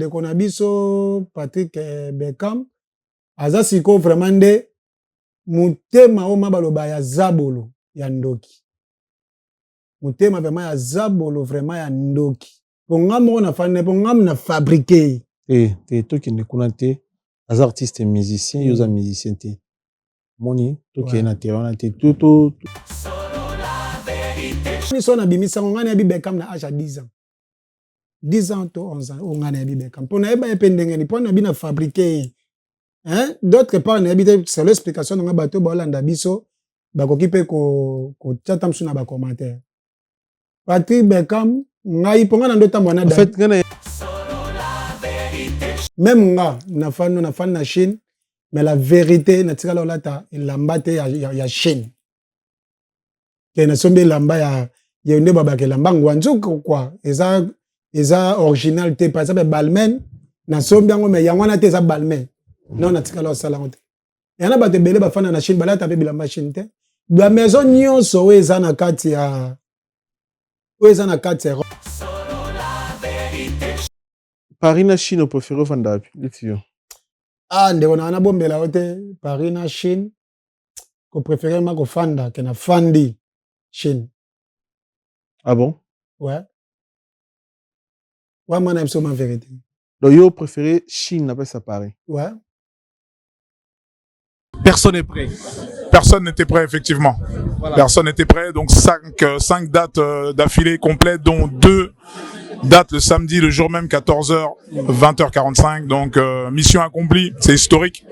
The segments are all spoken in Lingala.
ndeko na biso Patrick Beckham aza siko vraiment nde mutema o mabaloba ya zabolo ya ndoki. Mutema vraiment ya zabolo vraiment ya ndoki. Pongamo na fane pongam na fabriquer. Te to ki ne kunate as artiste musicien yoza musicien te. Moni to ki na te wana te tout ni so na bimisa ngani ya Beckham na âge à 10 ans. 10 ans to 11 ans o ngani ya Beckham. Pona eba ependenge ni pona bina fabriquer. Hein? D'autre part, c'est l'explication de bateau Bolanda biso bakoki pe ko tata msuna ba commentaire. Patrick Beckham ngai ponga na ndota mwana da. En fait, même nga na fan na Chine, mais la vérité na tika la ta lambate ya Chine. Ke na sombe lamba ya nde baba ke lamba ngwanzo quoi. Eza originalité par exemple Balmain na sombe ngo mais yangwana te za Balmain. Non, na tika la sala ngote. Et on a battu belé ba fana na Chine bala tapé bilamba Chine te. La maison nyonso we za na kati ya Paris na Chine préféré fanda litio. Ah ndeko na bombela ote Paris na Chine ko préféré ma ko fanda ke na fandi Chine. Ah bon? Ouais. Ouais, moi na absolument vérité. Donc yo préféré Chine n'a pas ça Paris. Ouais. Personne n'est prêt. Personne n'était prêt, effectivement. Voilà. Personne n'était prêt. Donc, 5 dates d'affilée complètes, dont 2 dates le samedi, le jour même, 14h, 20h45. Donc, mission accomplie. C'est historique.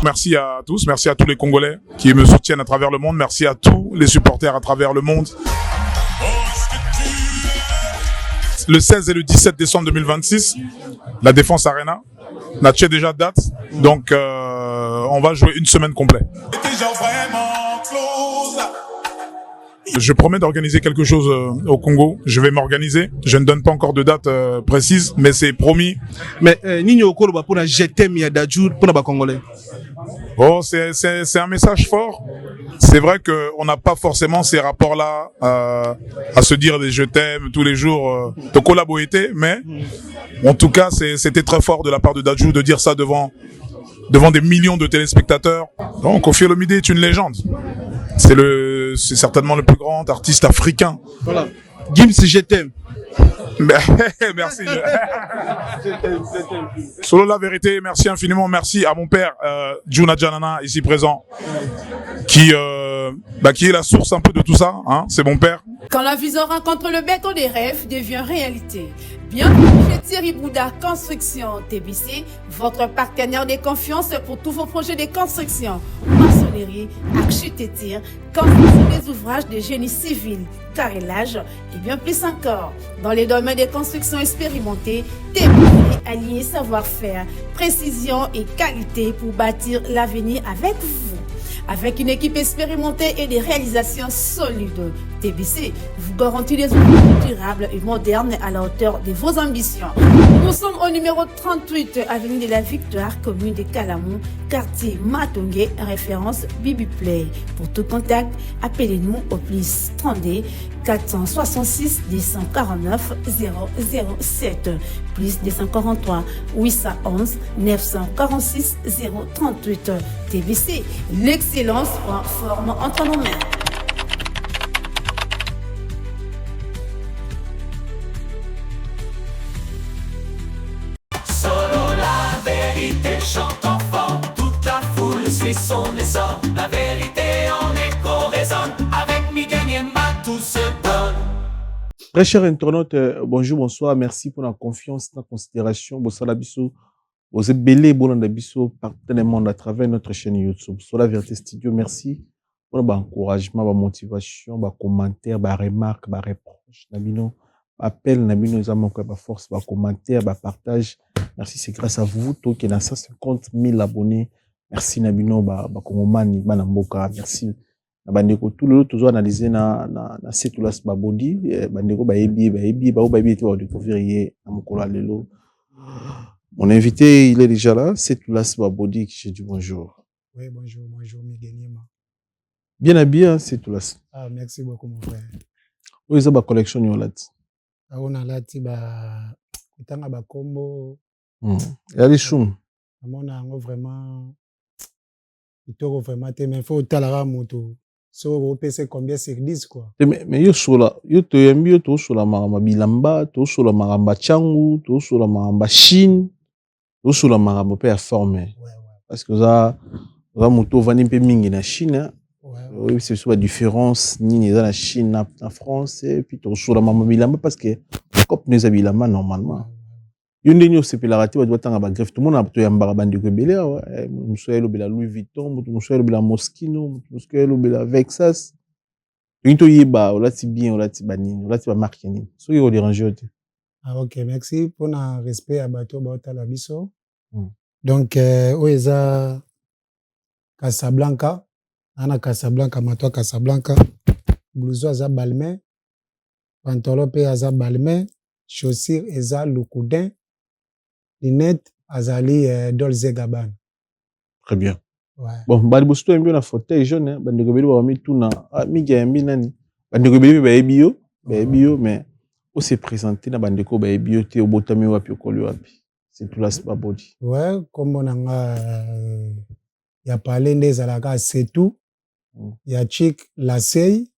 Merci à tous. Merci à tous les Congolais qui me soutiennent à travers le monde. Merci à tous les supporters à travers le monde. Le 16 et le 17 décembre 2026, la Défense Arena. On a déjà date, donc on va jouer une semaine complète. Je promets d'organiser quelque chose au Congo. Je vais m'organiser. Je ne donne pas encore de date précise, mais c'est promis. Mais Nino Okolo pour la GTM Yadajou pour la Congolais. Oh, c'est un message fort. C'est vrai qu'on n'a pas forcément ces rapports-là à se dire des je t'aime tous les jours de collaborer, mais en tout cas, c'était très fort de la part de Dadju de dire ça devant des millions de téléspectateurs. Donc, Koffi Olomide est une légende. C'est certainement le plus grand artiste africain. Voilà. Gims, je t'aime. Merci. Solo la vérité, merci infiniment. Merci à mon père, Juna Janana, ici présent, qui est la source un peu de tout ça. Hein, c'est mon père. Quand la vision rencontre le béton des rêves devient réalité. Bienvenue chez Thierry Bouda Construction TBC, votre partenaire de confiance pour tous vos projets de construction, maçonnerie, architecture, construction des ouvrages de génie civil, carrelage et bien plus encore. Dans les domaines de construction expérimentés, TBC allie savoir-faire, précision et qualité pour bâtir l'avenir avec vous. Avec une équipe expérimentée et des réalisations solides, TBC vous garantit des outils durables et modernes à la hauteur de vos ambitions. Nous sommes au numéro 38, avenue de la Victoire, commune de Calamou, quartier Matongé, référence Bibi Play. Pour tout contact, appelez-nous au plus 32 466 249 007 plus 243 811 946 038. TBC, l'excellence en forme entre nos mains. Solo la vérité chante enfant, toute la foule suit son essor. La vérité en écho résonne, avec Miguel Niemba tout se donne. Très chers internautes, bonjour, bonsoir, merci pour la confiance, la considération. Bonsoir Bisso, vous êtes belé, bon Bisso, partenairement à travers notre chaîne YouTube. Sur la Vérité Studio, merci pour l'encouragement, la motivation, les commentaires, les remarques, les reproches. Nabino, appel, Nabino, nous avons la force, les commentaires, les partages. Merci, c'est grâce à vous, tout qui est dans 150 000 abonnés. Merci Nabino, Kongomani, Banamboka, merci. Bandeko tout le toujours analysé na Setulas Babodi bandeko baebi tu vas découvrir na mokolo lelo. Mon invité il est déjà là, Setulas Babodi qui je dis bonjour. Oui, bonjour Miguel Niemba. Bien habillé hein, Setulas. Ah merci beaucoup mon frère. Où est la collection Yolati? On a là, kutanga ba combo. Il y a des choums. On a vraiment. Il faut vraiment te mais faut talara moto. So on peut combien sur 10 quoi. Mais yo sola, yo to yambi yo to sola maramba bilamba, to sola maramba changu, to sola maramba Chine, to sola maramba pe a former. Ouais. Parce que ça moto vani pe mingi na Chine. Ouais. Oui, c'est sur la différence ni dans la Chine en France et puis to sola maramba bilamba parce que cop les bilamba normalement. Yo ndeni se pelarati ba doit tanga ba greffe tout le monde a to yamba bandi ko belé musoelo bela Louis Vuitton, musoelo bela Moschino, musoelo bela Vexas. Into yeba olati bien olati banini, olati ba marque ni. So yo déranger te. Ah OK, merci pour le respect à bateau bota la biso. Donc oeza Casablanca, ana Casablanca matwa Casablanca. Blouson aza balmain, pantalon pe aza balmain, chaussures eza Louboutin. Lunettes azali Dolce Gabbana. Très bien. Ouais. Bon, bali bosto yambi na fauteuil jaune, bandi ko beli ba mi tuna, mi yambi nani. Bandi ko beli ba ebio, mais on s'est présenté na bandi ko ba ebio te obotami wapi okoli wapi. C'est tout là c'est pas body. Ouais, comme on a y a parlé des alaka c'est tout. Y a chic la sei.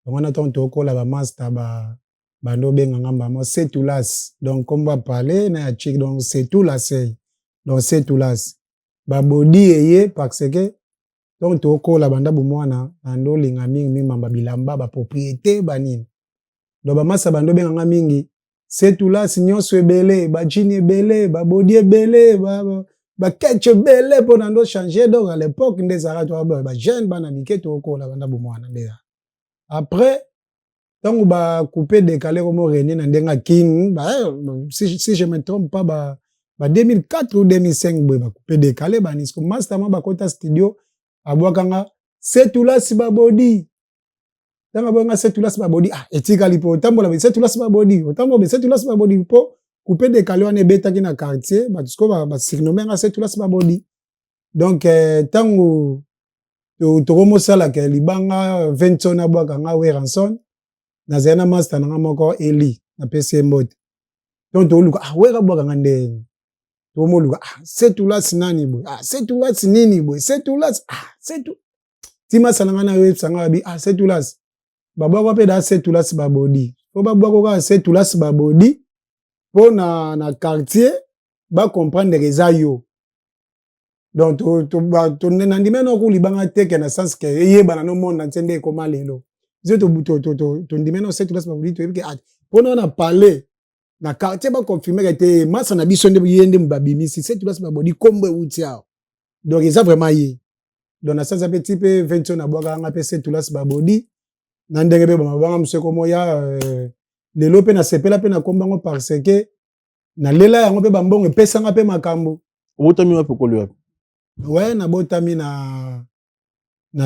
On a tant toko la ba master ba bando benga ngamba mo c'est tout là. Donc comme on va parler na ya chic donc c'est tout la sei. Donc c'est tout là. Ba body eye parce que donc toko la banda bu mwana ando linga mingi mamba bilamba ba propriété banini. Donc ba masa bando benga mingi c'est tout là nyonso ebele ba jean ebele ba body ebele ba ketch ebele pour nando changer donc à l'époque ndé zara to ba jeune bana mike toko la banda bu mwana ndé. Après tant ba couper décaler comme René na ndenga king si je me trompe pas ba 2004 ou 2005 ba couper décaler ba nisko master ma ba kota studio abwakanga c'est tout là si ba body tanga bonga c'est tout là si ba body etika lipo tambola c'est tout là si ba body otambo c'est tout là si ba body po couper décaler on ebeta ki na quartier ba tusko ba surnommer nga c'est tout là si ba body donc tango to komo sala ke libanga 20 on abwakanga we ranson na zena master na moko Eli na PC mode donc to luka we ka bwakanga ndeni to mo luka c'est tout là sinani boy c'est tout là sinini boy c'est tout là c'est tout tima sananga na we sanga bi c'est tout là babwa kwa pe da c'est tout là si ba body po babwa ko c'est tout là si ba body po na quartier ba comprendre les ayo donc to nandime no ku libanga teke na sens que yeba na no monde ntende ko malelo je to ndime no c'est tout là si ba body to yebike po na parler na quartier ba confirmer que te masa na biso nde yende mbabimisi c'est tout là si ba body kombe utia donc ça vraiment yi donc na sens petit peu 20 na bwaka nga pe c'est tout là si ba body na ndenge be bamabanga mseko moya lelo pe na sepela pe na kombango parce que na lela yango pe bambongo pesanga pe makambo obotami wapi okoli wapi. Ouais na botami na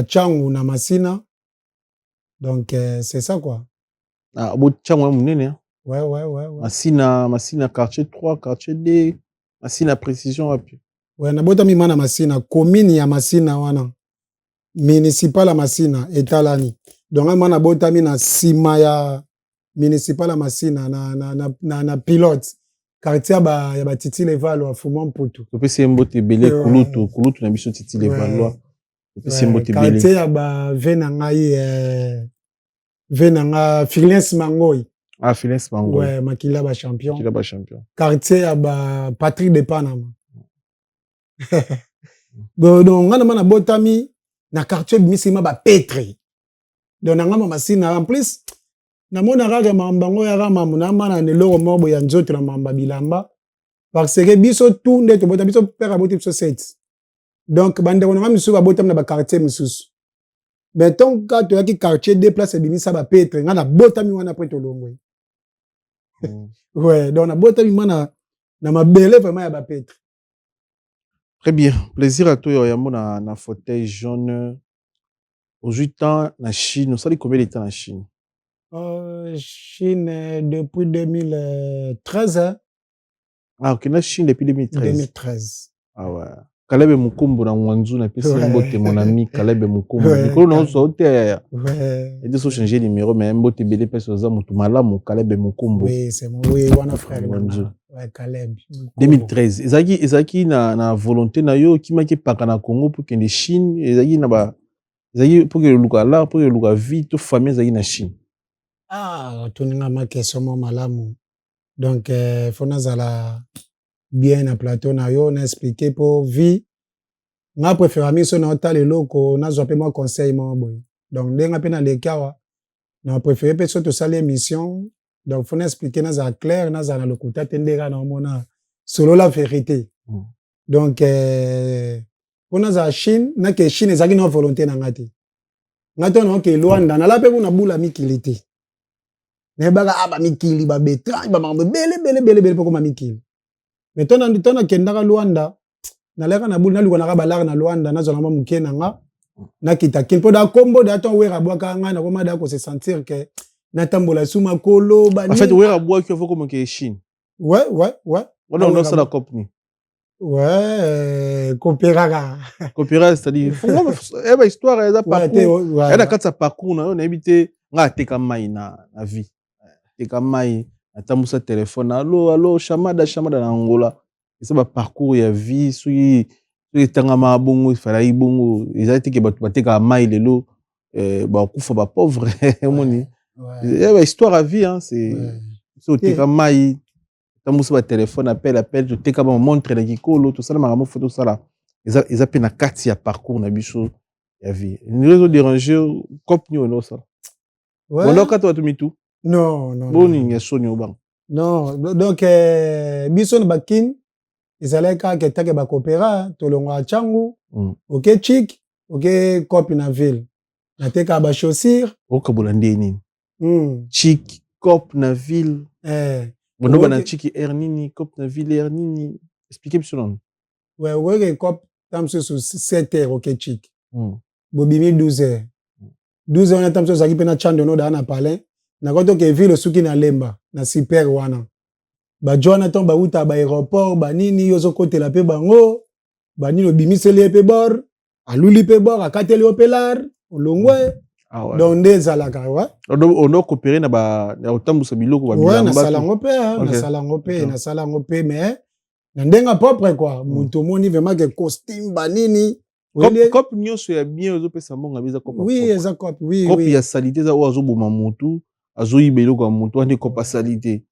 changu na masina donc c'est ça quoi. Changu munene. Ouais. Masina quartier 3 quartier D masina précision wapi. Ouais na botami mana masina commune ya masina wana municipal ya masina etalani. Donc mana botami na sima ya municipal ya masina na pilote quartier ya ba Titi Levalo a Fumon Poto. To pesi mbote belé kulutu na biso Titi Levalo. To pesi mbote belé. Quartier ya ba venanga Filens Mangoy. Filens Mangoy. Ouais, Makila ba champion. Makila ba champion. Quartier ya ba Patrick de Panama. Donc ngana mana botami na quartier misima ba Petre. Donc ngama masina en plus na mona rage mambango ya rama muna mana ne loro mobo ya nzoto na mamba bilamba parce que biso tout ndeto bota biso père aboti biso set donc bande ko ngam misu ba botam na ba quartier misusu mais ton ka to yaki quartier deux places bimisa ba Petre ngana botami wana après to longwe ouais donc na botami mana na mabele vraiment ya ba Petre. Très bien, plaisir à toi ya mona na fauteuil jaune. Aux 8 ans na Chine, ça dit combien de temps en Chine? Chine depuis 2013. Hein? Ah, ok, na Chine depuis 2013. 2013. Ah ouais. Kalebe Mukombo na Mwanzu na pesi mbote mon ami Kalebe Mukombo. Nikolo na sote. Ouais. Et de so changer numéro mais mbote belé pesi oza mutu malamu Kalebe Mukombo. Oui, c'est mon oui, one frère Mwanzu. Ouais, Caleb. 2013. Ezaki na volonté na yo qui maki paka na Congo pour que les Chine ezaki na ba ezaki pour que le luka là pour que le luka vie to famille ezaki na Chine. Ah, tuninga ma question mo malamu. Donc fona zala bien na plateau na yo na expliquer pour vie. Nga préfère miso na otale loko na zo pe moi conseil mo boy. Donc ndenga pe na lekawa na préféré pe so to sala émission. Donc fona expliquer na za clair na za na lokuta tendera na mona solo la vérité. Donc fona za Chine na ke Chine ezaki na volonté na ngati. Ngato na ke Luanda na la pe kuna bula mikilité. Nebaka aba mikili ba betra ba mambe bele poko ma mikili. Mais tona kendaka Luanda na leka na bulu na luka na balara na Luanda na zona muke na nga na kita kimpo da kombo da ton wera bwaka nga na koma da ko se sentir que na tambola suma kolo ba En fait wera bwa ki faut comme que Chine. Ouais. On a ça la cop ni. Ouais, coopérara. Coopéra c'est-à-dire eh ben histoire eza parcours. Elle a quatre sa parcours na on éviter nga teka mai na vie. Teka mai atamusa téléphone allo chamada na Angola. C'est ba parcours ya vie sui tanga mabongo fala bongo ezali teke bateka mai lelo ba kufa ba pauvre moni. Ouais, histoire à vie hein c'est so teka mai tamusa ba téléphone appel tu teka ba montre na kikolo to sala maramo photo sala eza pe na kati ya parcours na biso ya vie. Ni réseau déranger cop ni ono ça. Ouais. Wala ka to mitu. Non. Boni ngesoni obang. Non, donc biso na bakin ezaleka ke take ba coopéra to longa changu. OK chic, OK cop na ville. Na teka ba chaussure. Okabola ndeni. Chic cop na ville. Bono bana chic ernini cop na ville ernini. Expliquez biso non. Ouais, cop tamso sur 7 heures OK chic. Bobimi 12 heures. 12 heures na tamso zaki pena chando no da na palais. Na koto ke ville suki na lemba na super wana. Ba joana ton ba uta ba aéroport ba nini yozo kote la pe bango ba nini obimiseli pe bor aluli pe bor akateli opelar olongwe. Ah ouais. Donc ndezalaka ouais. On a coopéré na ba na otambusa biloko ba bilamba. Ouais, na salango pe, na salango pe mais na ndenga propre quoi. Muto moni vraiment que costume ba nini. Cop nyonso ya bien ozo pesa mbonga biza cop. Oui, eza cop, oui. Cop ya salité za ozo boma mutu, azo yibelo kwa mutu ande cop salité.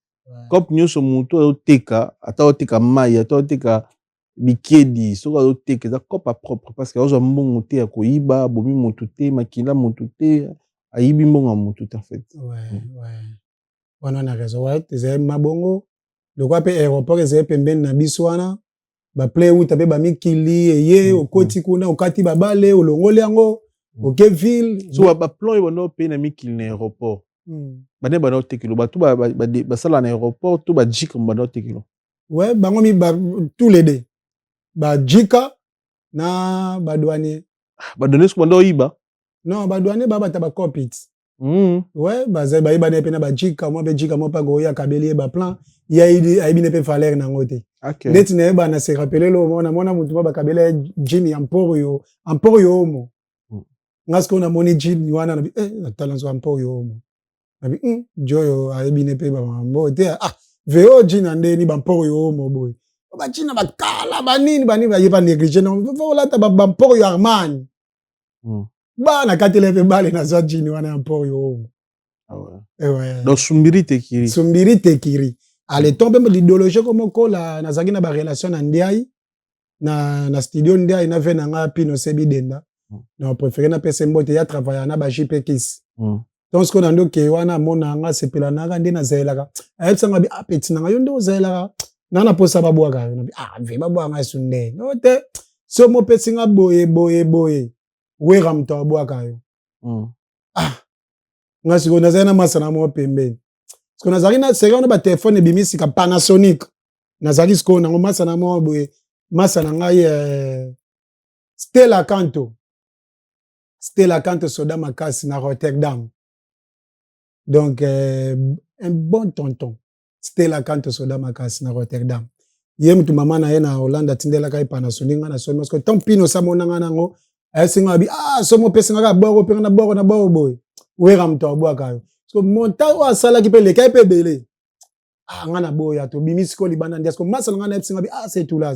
Cop nyonso mutu oteka, ata oteka mai, ata oteka bikedi, soka oteka za cop propre parce que ozo mbongo te ya koyiba, bomi mutu te, makila mutu te, ayibi mbongo mutu en fait. Ouais. On a raison, ouais, tezé mabongo. Le quoi pe aéroport ezé pembeni na biso wana. Ba play ou tape ba mikili eye okoti kuna okati babale olongoli yango OK ville so ba plan e bono pe na mikili na aéroport bane bana otekilo ba tout ba sala na aéroport tout ba jika bana otekilo ouais bango mi ba tous les deux ba jika na ba douanier donner ce bando iba non ba douanier ba ta ba copit ouais ba iba ne pe na ba jika mo be jika mo pa go ya kabeli ba plan ya ibi ne pe falaire na ngote. Okay. Neti na eba na se rappeler lo mona mutu ba kabela Jimmy Emporio mo. Ngasko na moni Jimmy wana na na talanzo Emporio mo. Na bi joyo ayebi ne pe ba mambo te veo Jina ndeni ba Emporio mo boy. Ba Jina ba kala ba nini ba yeba négliger na vola ta ba Emporio Armani. Ba na katele fe bale na za Jimmy wana Emporio mo. Ah ouais. Ouais. Donc Sumbiri Tekiri. Ale tombe l'idéologie comme kola na zaki na ba relation na Ndiaye na studio Ndiaye na vena nga Pino Sebidenda na préféré na pese mbote ya travailler na ba JP Kiss donc ce qu'on a ndoke wana mona nga sepela na nga ndina zelaka ayetsanga bi apeti na nga yo ndo zelaka na posa ba bwaka yo na bi ve ba bwanga sunde no te so mo pesi nga boye wera mto bwaka yo nga siko na zena masana mo pembeni. Parce que nazali na sérieux na ba téléphone bimisi ka Panasonic nazali sko na ngoma sana mo boye masana ngai Stella Canto soda makasi na Rotterdam donc un bon tonton Stella Canto soda makasi na Rotterdam ye mutu mama na ye na Hollande atindela kai Panasonic na somi parce que tant pino samona nango asinga bi somo pesinga ka boro pe na boro boy wera mto abwa kayo so monta wa sala ki pe le kai pe belé ngana boya to bimisi ko libana ndiasko masala ngana epsinga bi c'est tout là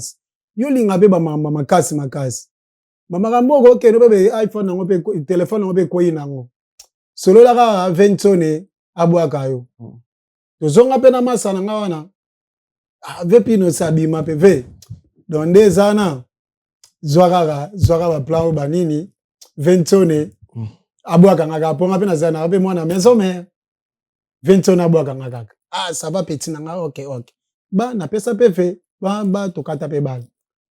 yo linga pe ba mama makasi mama kamoko ke no be iPhone nango pe téléphone nango pe koyi nango solo la ka ventone abwa kayo to zonga pe na masala ngana ve pino sabima pe ve dans des années zwaka ba plan banini ventone abwa kanga ponga pe na zana pe mwana maison mais ventone abwa kanga ça va petit nanga OK ba na pesa pe fe ba to kata pe ba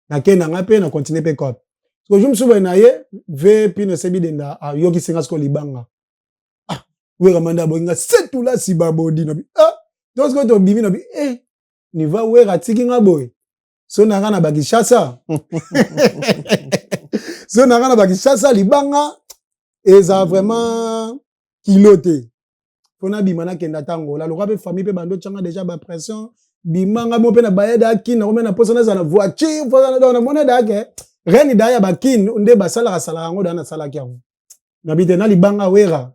na ke nanga pe na continuer pe cop so je me souviens na ye ve pino sebi denda yoki singa sko libanga we ramanda bonga c'est tout là si babodi no bi donc ko to bimi no bi ni va we ratiki nga boy so na kana bakishasa so na kana bakishasa libanga eza vraiment kiloté pona bimana kenda tango la lokwa pe famille pe bando tchanga déjà ba pression bimanga mo pe na bayeda kina ko na posa na za na voiture posa na mona da ke reni da ya bakin nde basala sala ngo da na sala kyango na bite na libanga wera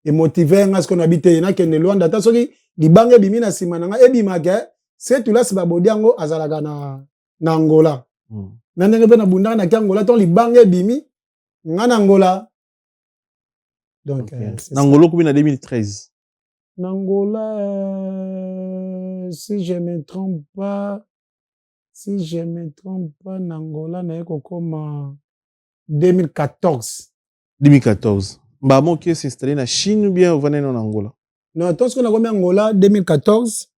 et motiver nga ce qu'on habite na kende Luanda ta soki libanga bimina simana nga ebimake c'est tout là c'est babodiango azalaga na Angola na ndenge pe na bunda na Angola ton libanga bimi nga na Angola donc Angola ko na 2013 Angola si je me trompe pas Angola na eko koma 2014 bah mon qui s'est installé na Chine ou bien venez en Angola non tout ce qu'on a comme Angola 2014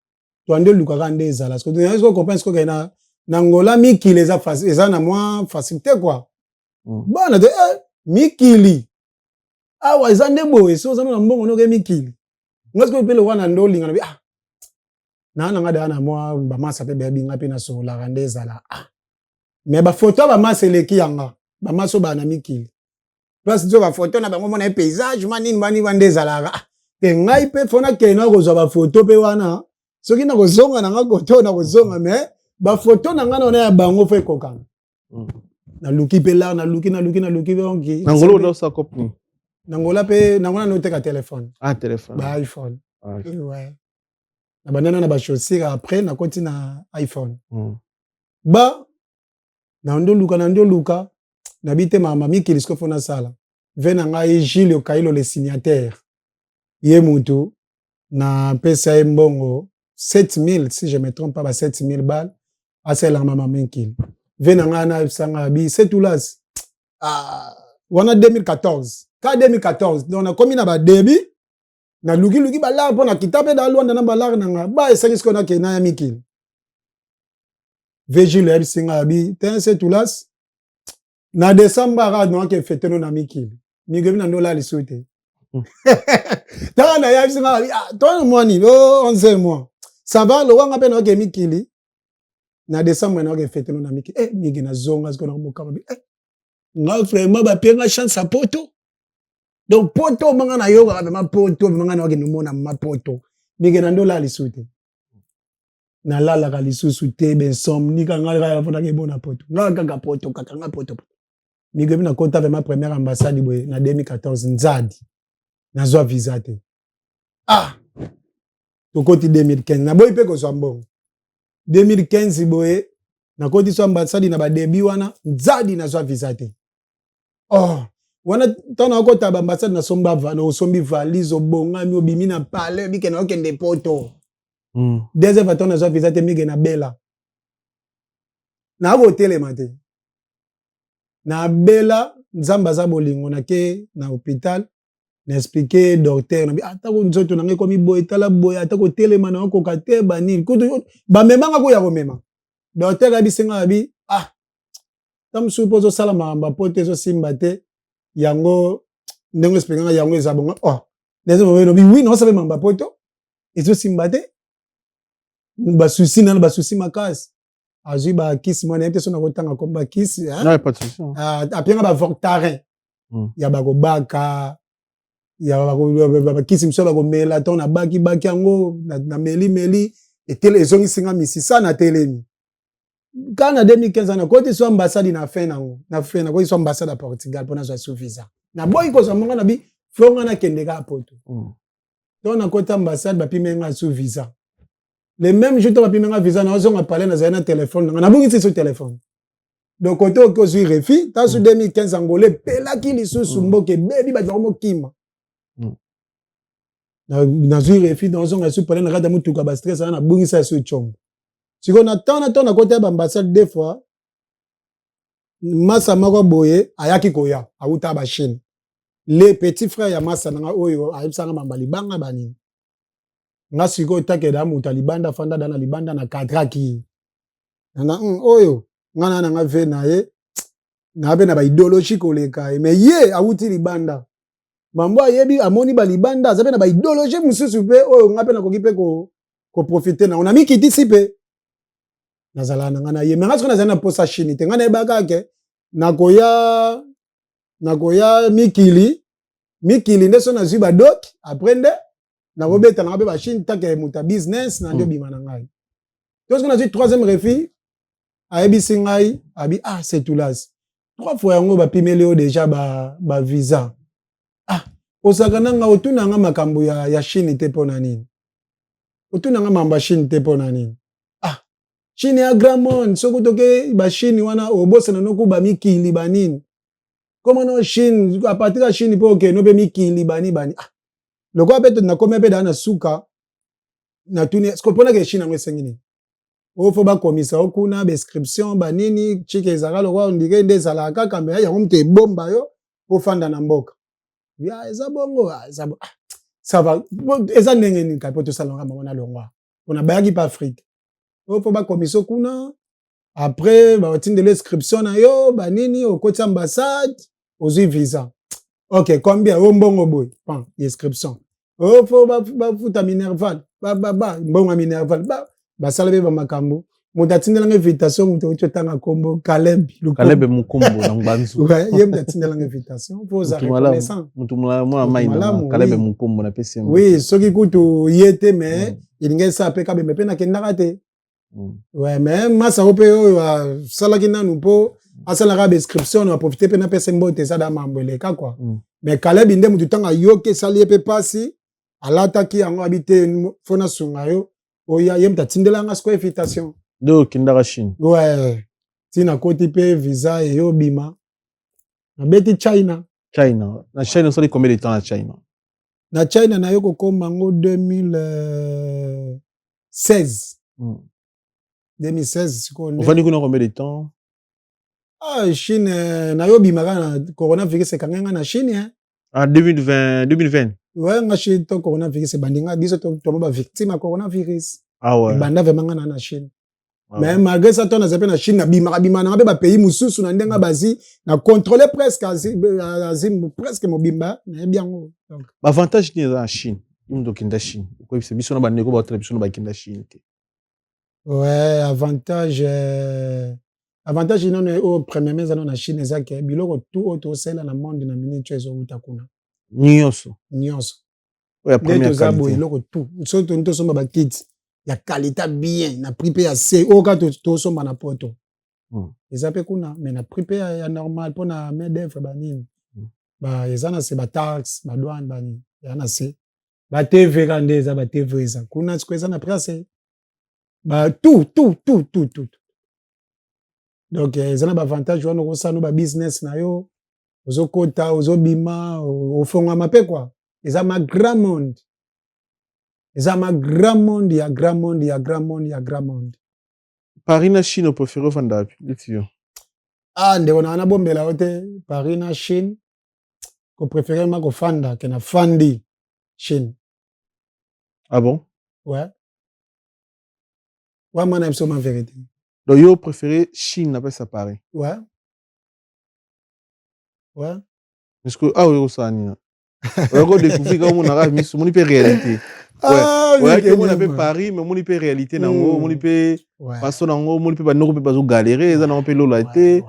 to ande lukaka nde ezala parce que tu as compris ce que na Angola mikili eza na moins facilité quoi bana de mikili awa eza nde boye so eza na mbongo no ke mikili ngasko pe le wana ndo linga na nga da na moi ba masa pe binga pe na so la nde ezala mais ba photo ba masa eleki yanga ba maso ba na mikili parce que ba photo na bango mona paysage manini bani nde ezala te ngai pe fona ke na kozwa ba photo pe wana soki na kozonga na nga koto na kozonga mais ba photo na nga na ya bango fe kokanga na luki pe la na luki bonki Angola do sa kopni Angola pe Angola no teka téléphone téléphone ba iPhone ouais na banana na ba chaussures après na koti na iPhone ba na ndo luka na bite mama mikili sko fona sala vena ngai Gilles Okailo le signataire ye mutu na pesa mbongo 7000 si je me trompe pas 7000 balles à celle en maman mikili vena ngai na sanga bi c'est tout là wana 2014 ka 2014 donc na komi na ba début na luki ba la pona kitabe da Luanda na ba la na ba esengi sko na ke na ya mikili Vigile el singa bi ten c'est tout là na décembre ra no ke fete no na mikili migemi na ndola lisute ta na ya singa bi toi moi ni 11 mois ça va lo wanga pe no ke mikili na décembre na ke fete no na mikili migi na zonga sko na mukama bi nga vraiment ba penga chance à poto donc poto manga na yoga ba poto manga na ke no mona ma poto migi na ndola lisute na lala ka lisusu te ben som ni ka ngala fona ke bona poto nga poto kakanga poto migemi na kota ve ma première ambassade boye na 2014 nzadi nazwa visa te to koti 2015 na boy pe ko so mbongo 2015 boye na koti so ambassade na ba début wana nzadi nazwa visa te wana tana kota ba ambassade na somba na sombi valise obongami obimi na palais bike na okende poto deuxième fois nazwa visa te mige na bela na hôtel mate na bela nzamba za bolingo na ke na hôpital na expliquer docteur na bi atako nzoto na ngai komi boy tala boy atako telema na ko kate banini kutu ba memanga ko ya ko mema docteur abi singa bi tam suppose sala mamba pote zo simba te yango ndenge expliquer yango ezabonga les no bi oui non ça mamba poto ezo simba te ba souci makasi azui ba kiss mwana ete sona kotanga komba kiss non pas de souci apianga ba Voltaren ya ba ko baka ya ba kiss mso ba ko mela ton na baki yango na meli etele ezongi singa misisa na telemi quand en 2015 on a côté soit ambassade na fin na côté soit ambassade à Portugal pour na soit visa na boy ko ça monga na bi fonga na kendeka poto donc na côté ambassade ba pimenga sous visa les mêmes jours ba pimenga visa na on a parlé na téléphone na bungi sur téléphone donc côté ko sur refi ta sur 2015 angolais pela ki lisusu mboke baby ba jomo kima na sur refi dans on a sur parlé na rada mutuka ba stress na bungi ça sur chombo. Si on attend à côté de l'ambassade des fois, Massa Mako Boye, Ayaki Koya, Aouta Bachine. Les petits frères ya Massa Nanga Oyo, Aïbsanga Mambalibanga Bani. Nga Siko Takedam ou Talibanda Fanda Dana Libanda na Kadraki. Nanga Oyo, Nana Nanga Venaye, Nabe na ba idéologie koleka. Mais ye, Aouti Libanda. Mambo yebi amoni ba Libanda, Zabe na ba idéologie mususupe, Oyo, Ngape na kokipe ko profiter na. On a mis qui disipe. Nazala nangana ye menga sona zana posa chini te ngana ebaka ke nakoya mikili ndeso na zuba dot aprende na robeta na be ba chini take muta business na ndio bima na ngai donc on a dit troisième refi ayebi singai abi c'est tout là 3 fois yango ba pimeleo déjà ba visa osakana nga otuna nga makambo ya chini te pona nini otuna nga mamba chini te pona nini Chine ya Gramond, soko toke ba Chine wana obosa na noku ba mikili banini. Comment no Chine, à partir de Chine po ke no be mikili bani. Loko abeto na kome pe na suka na tuni, skopona ke Chine ngwe sengini. O fo ba komisa okuna description banini, chike ezaka loko ndike ndezala kaka me ya mte bomba yo po fanda na mboka. Ya eza bongo, eza ça va, eza ndenge ni ka poto salonga mama na longwa. On a bayaki pa Afrique. Il faut pas commission kuna après ba otinde l'inscription na yo ba nini au côté ambassade aux visa. OK, combien au mbongo boy? Pan, inscription. Oh faut ba futa minerval. Ba mbongo minerval. Ba salbe ba makambo. Mutatinde la invitation muto tanga kombo Caleb Mukombo na Mbanzu. Ouais, yem tatinde la invitation. Faut za reconnaissant. Mutu mwa maina Caleb Mukombo na PCM. Oui, soki kutu yete mais il ngesa pe ka be pe na kendaka te. Ouais, mais Massa Ope, Salakina nous po, à la description, on a profité pour faire un bote ça dans Mambele, quoi. Mais Caleb, il dit, tout le temps, yoke, sali, pe passi, à l'attaque, en habité, fona sungayo, oya, yem ta tindela nga square invitation. Do, kindara Chine. Ouais. Tina côté pe visa et yo bima. Na beti China. Na China, ça dit combien de temps à China? Na China, na yoko komango 2016. 2016, c'est quoi? On va dire combien de temps? Chine, na yo bimaka na coronavirus c'est quand même na Chine hein. 2020. Ouais, na Chine to coronavirus c'est bandinga biso to ba victime à coronavirus. Ouais. Banda vraiment na Chine. Mais malgré ça to na zape na Chine na bima na ba pays mususu na ndenga bazi na contrôler presque presque mobimba na bien donc. Avantage ni en Chine. Ndo kinda Chine. Ko c'est biso na ba neko ba tradition ba kinda Chine. Ouais, avantage non au premier mes dans la Chine ça que biloko tout auto sela na monde na minute ezo utakuna. Nyonso. Ouais, première qualité. Biloko tout. Surtout nto somba ba kits. Ya qualité bien, na prix pe assez. O ka to somba na poto. Ezape kuna mais na prix pe ya normal pour na main d'œuvre ba nini. Ba ezana c'est ba tax, ba douane ba nini. Yana c'est. Ba TV kandeza ba TV za. Kuna sikweza na prix bah tout donc ils ont un avantage on a no ba business na yo ozo kota ozo bima au fond ma pe quoi ils ont ma grand monde ya grand monde Paris na Chine au préféré vanda letio nde on a bombela hote Paris na Chine ko préféré ma ko fanda que na fandi Chine. Ah bon? Ouais. Ouais, moi, j'aime ma vérité. Donc, yo préféré Chine, n'a pas ça Paris. Ouais. Est-ce que, oui, ça, Nina. On a découvert comment on a mis sur mon réalité. Ouais, que mon appelle Paris, mais mon hyper réalité, mon hyper, façon, mon hyper, non, pas galérer, ça n'a pas l'eau la tête.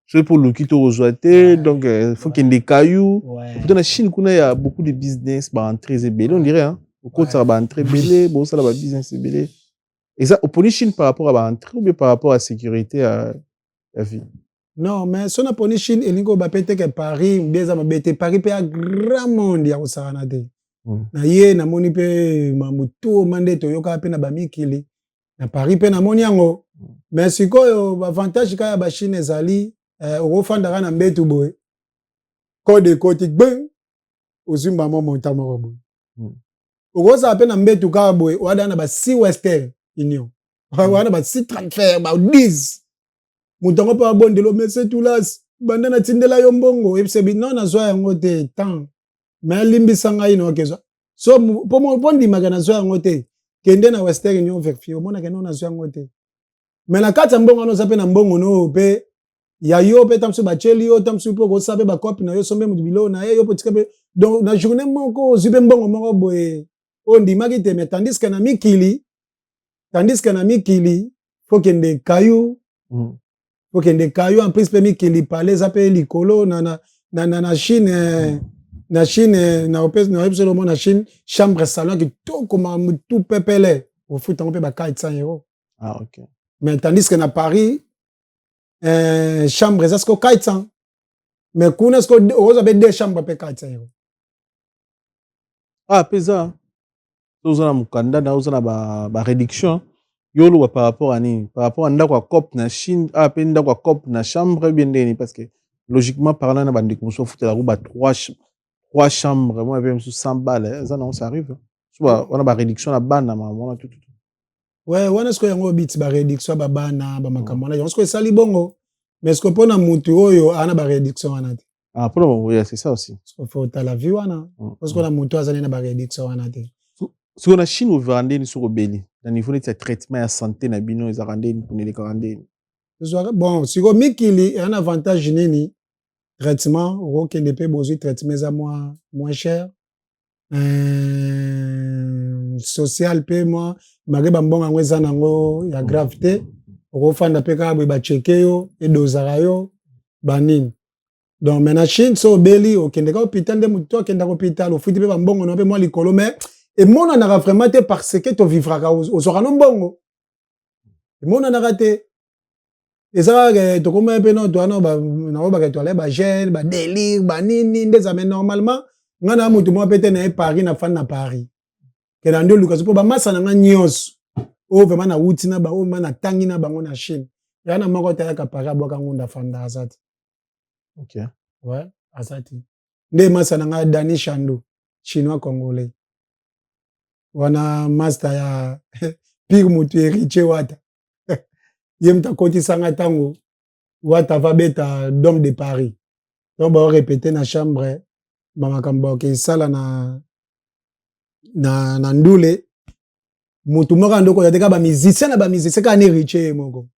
C'est pour le quitter aux joies, donc, il faut qu'il y ait des cailloux. Pourtant, la Chine, il y a beaucoup de business, bah, très ébélé, on dirait, hein. Au côté, ça va très belé, bon, ça va business ébélé. Et ça, au Chine par rapport à l'entrée ou bien par rapport à la sécurité à la vie? Non, mais si on a poni Chine, il y a que Paris, bien ça Paris peut un grand monde ya osana te. Na ye na moni pe mamutu mande to yoka pe na bamikili. Na Paris pe na moni yango. Mais sikoyo avantage ka ya ba Chine ezali ofandaka na mbetu boy. Code côté ben ozimba mo monta mo boy. Okoza pe na mbetu ka boy, wada na ba si Western Union. Wada ba si transfert ba 10. Mutango pa bondelo mese tulas bandana tindela yo mbongo ebisebi non azwa yango te tant mais limbisa ngai no kezo so po mo bondi magana azwa yango te kende na Western Union verifie omona ke non azwa yango te mais na kati mbongo no sape na mbongo no pe ya yo pe tamsu ba cheli yo tamsu po ko sape ba copie na yo sombe mu bilo na yo potika pe donc na journée moko zibe mbongo moko boye ondi magite mais tandis que na mikili faut kende kayu faut que des cailloux en plus permis qu'il y parle ça peut likolo na Chine na Chine na opes na absolument na Chine chambre salon qui tout comme tout pepele au foot on peut ba 400 €. Ah OK. Mais tandis que na Paris chambre ça c'est 400. Mais kuna ce que on a deux chambres pe 400 €. Ah pesa. Vous avez mukanda na vous avez ba réduction. Yolo par rapport à ni par rapport à ndako cop na Chine pe ndako cop na chambre bien ndeni parce que logiquement parlant na bande comme so foutre la roue ba trois chambres moi même sous 100 balles ça non ça arrive soit on a ba réduction na bana on a tout ouais on est ce que yango bit ba réduction ba bana ba makamona on ce que sali bongo mais ce que pona mutu oyo ana ba réduction wana te ah pour oui c'est ça aussi ce que faut ta la vie wana parce que na mutu azali na ba réduction wana te sur la Chine au vendé sur obeli na niveau de traitement ya santé na bino ils arrandé pour les quarantaine bon si go mikili un avantage nini traitement au kende pe bozu traitement za moins cher social pe moi mage ba mbonga ngweza nango ya gravité au fanda pe ka ba checker yo et dosara yo banini donc maintenant Chine so obeli au kende ka hôpital de muto kende ka hôpital au futi pe ba mbongo no pe moi likolo mais et mon on a vraiment été parce que tu vivras aux orano bongo et mon on a raté et ça que tu comme pe no to no ba na ba que tu aller ba gêne ba délire ba nini ndeza mais normalement ngana mutu mo pete na Paris na fan na Paris que dans deux Lucas pour ba massa na nyos o vraiment na wuti na ba o na tangi na bango na Chine ya na moko ta ka Paris boka ngunda fanda azati OK ouais azati nde massa na Dani Chando chinois congolais wana master ya pire mutu héritier wata yemta koti sanga tango wata va beta dom de Paris donc ba répéter na chambre mama kamba ke sala na ndule mutu moko ndoko ya teka ba musicien ka ni héritier moko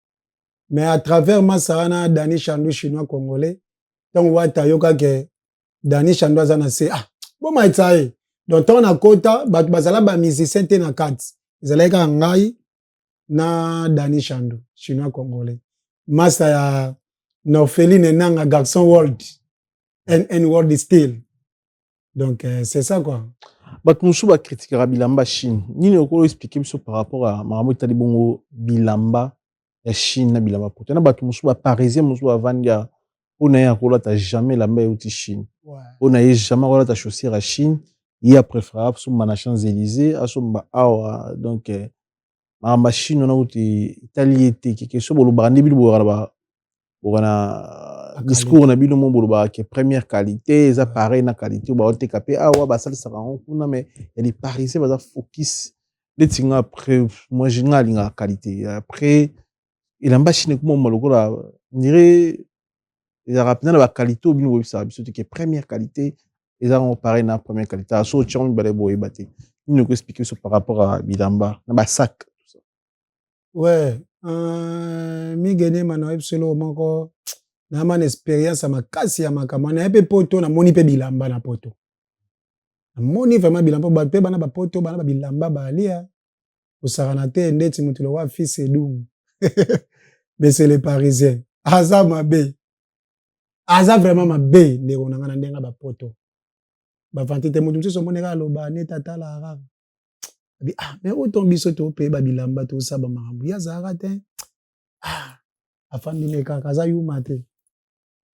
mais à travers masana Dani Chando chinois congolais donc wata yoka ke Dani Chando azana se bon maitsae donc on a kota bat bazala ba musicien te na kat ezalaka ngai na Dani Chando chinois congolais master ya Norpheline nanga garçon world and world still donc c'est ça quoi bat musu ba critiquera bilamba Chine nini okolo expliquer biso par rapport à marambo tali bongo bilamba ya Chine na bilamba poto na bat musu ba parisien musu ba vandia on a kola ta jamais lamba uti Chine on a jamais kola ta chaussure à Chine il a préférable sur ma Champs-Élysées à son awa donc ma machine on a uti Italie te quelque chose bolo bandi bilu boraba borana discours na bilu mo bolo ba que première qualité ça pareil na qualité ba ote capé awa ba sala sara on kuna mais il y a des parisiens ba focus les tinga après moi je n'alinga qualité après il en bas Chine comme maloko la dirait il a rappelé la qualité au bino ça biso que première qualité ils ont pareil na première qualité à so tchon balé boy baté il nous expliquer ça par rapport à bilamba na ba sac tout ça ouais mi gene mano epselo moko na man expérience ma kasi ya makamana pe poto na moni pe bilamba na poto na moni vraiment bilamba ba pe bana ba poto bana ba bilamba ba alia osarana te ndeti mutu lo wa fils edum mais c'est les parisiens aza mabe aza vraiment mabe ndeko na ngana ndenga ba poto ba vantite mutu so moneka loba ne tata la rare mais autant biso to pe ba bilamba to saba makambo ya zara te afandi ne kaka za yuma te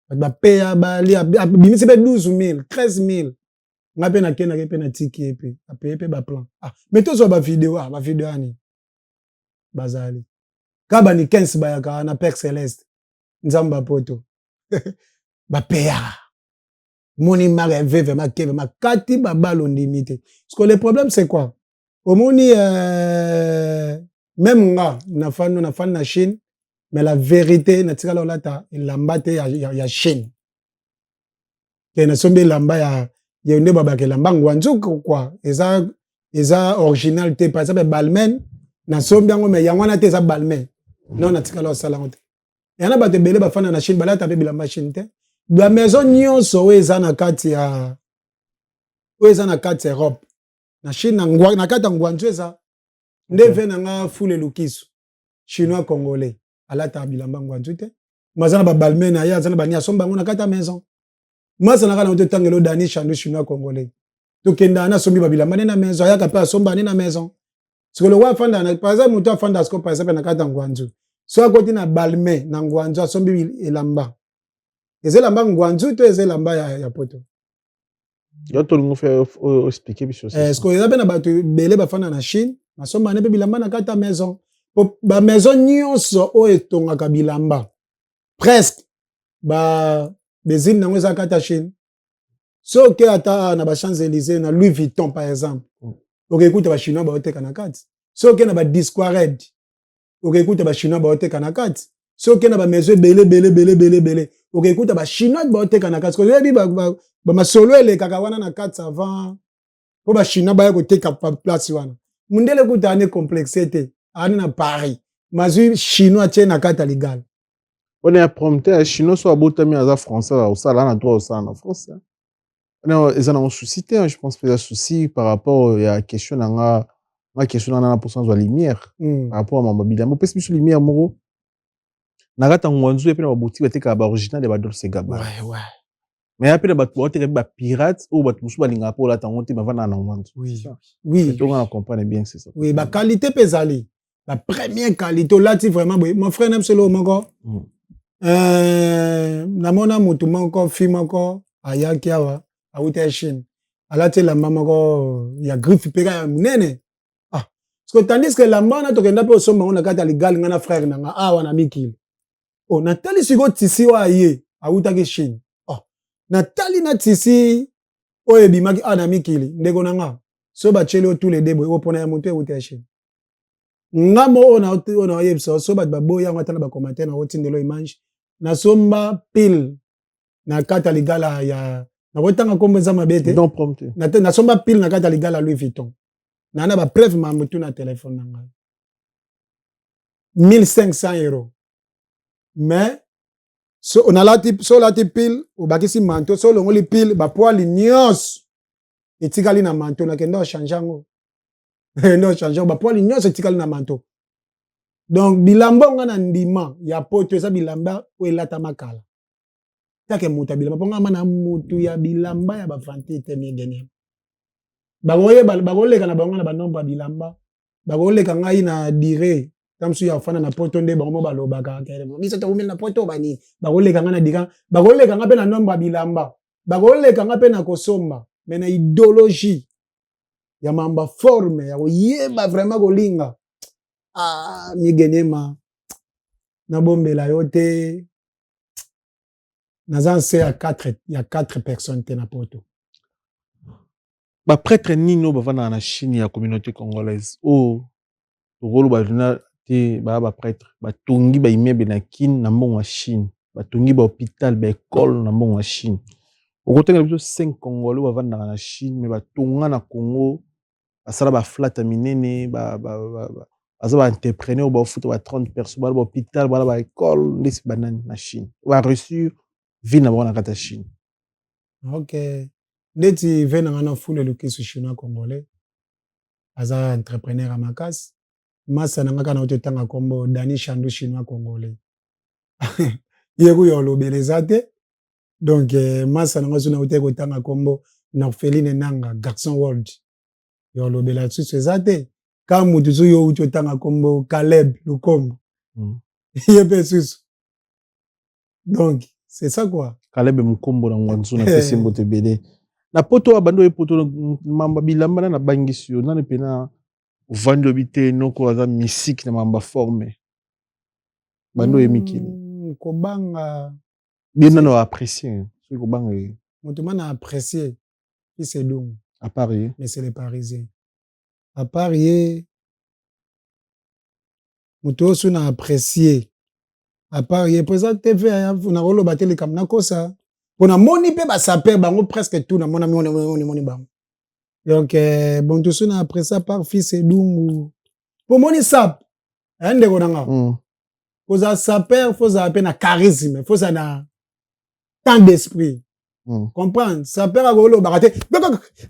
ba pe ya ba li bimisi be 12000 13000 ngape na kena ke pe na tiki epe ape pe ba plan mais to so ba vidéo ani bazali kaba ni 15 ba ya na Père Céleste nzamba poto ba pe ya moni mare veve makeve makati ba balo limité parce que le problème c'est quoi omoni même nga na fanu na Chine mais la vérité na tika la lata lamba te ya Chine ke na sombe lamba ya nde babake lamba ngwanzuko quoi eza original te par exemple balmen na sombe yango mais yango na te eza balmen non na tika la sala ngote yana ba te bele ba fana na Chine balata pe bilamba Chine te ba maison nyonso eza na kati ya Europe na Chine na kati ngwanzu eza nde vena nga fule lukisu chinois congolais alata bilamba ngwanzu te mazana ba balmen na ya zana bani asomba ngona kata maison masa na kana to tangelo dani chandu chinois congolais to kenda na sombi ba bilamba na maison ya kapa asomba na maison sikolo wa fanda na par exemple muto afanda sko par exemple na kata ngwanzu so akoti na balmen na ngwanzu asombi elamba ezelamba ngwanzu to ezelamba ya poto yo to lingo fait expliquer biso est-ce que ya bena ba to belé ba fanda na Chine asomba na pe bilamba na kata maison ba maison nyonso o etongaka bilamba presque ba bezine nango eza kata Chine so ke ata na ba Champs-Élysées na Louis Vuitton par exemple okekuta ba chinois ba oteka na kati so ke na ba Discovered okekuta ba chinois ba oteka na kati so ke na ba maison belé okekuta ba chinois ba oteka na kati ko yebi ba masolo ele kaka wana na kati avant po ba chinois ba koteka place wana mundele kuta ne complexité ani na Paris mazui chinois tient na kata legal on est un prompteur chinois soit abotami aza français au sala na droit au sala en France non ils en ont souci je pense que souci par rapport à question na question na pourcent de lumière par rapport à mabila mo pesi biso lumière moko na kata ngwanzu et puis na boutique bateka ba original de ba Dolce Gabbana ouais mais après na bato bateka ba pirate ou bato musu balinga po la tango te bavana na ngwanzu oui donc on comprend bien que c'est ça oui ba qualité pesali la première qualité là tu vraiment mon frère n'aime solo moko namona mutu moko fi moko ayaki awa awuta Chine alati la mama ya griffe peka ya munene parce que tandis que la mana to kenda pe osomba ngona kata legal ngana frère nanga awa na mikili natali siko tisi wa ye awuta ki Chine natali na tisi oye bimaki na mikili ndeko nanga so ba chelo tous les deux boy opona ya mutu awuta Chine ngamo ona yebso so ba boya ngata na ba commentaire na otindelo image na somba pile na kata ligala ya na wotanga kombo za mabete non prompte na somba pile na kata ligala Louis Vuitton na ba preuve mamutu na téléphone nanga 1500 euros mais so on a lati pile o bakisi manto so longoli pile ba poili nyos etikali na manto na kendo changer ngo no changer ba poili nyos etikali na manto donc bilamba nga na ndima ya poto eza bilamba o elata makala take muta bilamba ponga mana mutu ya bilamba ya bafanti te migene bagoleka na bango na banomba bilamba bagoleka ngai na dire tamsu ya fana na poto nde bango balobaka kere biso to umela na poto bani bagoleka nga na dika bagoleka nga pe na nomba bilamba bagoleka nga pe na kosomba mais na idéologie ya mamba forme ya yeba vraiment golinga migenema na bombela yote nazanse ya 4 personnes te na poto ba prêtre nino bavana na Chine ya communauté congolaise rolo ba te ba prêtre batongi ba immeuble na kin na mbongo wa Chine batongi ba hôpital ba école na mbongo wa Chine okotenga biso 5 congolais bavanda na Chine mais batonga na Congo asala ba flat minene aza ba entrepreneur ba futa ba 30 personnes ba hôpital ba école ndesi banani na Chine ba reçu vie na bona kata Chine OK ndeti vena ngana fule lukisu chinois congolais aza entrepreneur à Makas masa nanga kana ototanga kombo Dani Chandu chinois congolais yeku yolo belezate donc masa nanga zuna oteko tanga kombo Norpheline Nanga garçon world yolo bela tsu ezate Quand mutuzu yo ucho tanga kombo Caleb Lukombo. Yebe susu. Donc, c'est ça quoi. Caleb Mukombo na Ngwanzu na pesi mbote bele. Na poto abando e poto mamba bilamba na bangisi yo na pena vando bité noko aza mystique na mamba forme. Bando e mikili. Kobanga bien na apprécier. Ce kobanga e. Mutumana a apprécié. Puis c'est donc. À Paris. Mais c'est les Parisiens. À Paris, muto su na apprécié. À Paris, présent TV, on a rolo bateli comme na kosa. On a moni pe ba saper bango presque tout na mona moni bango. Donc bon tout ça après ça par fils et dungu. Pour moni sap. Ande ko nanga. Faut ça saper, faut ça peine na charisme, faut ça na tant d'esprit. Comprendre? Saper a rolo bakate.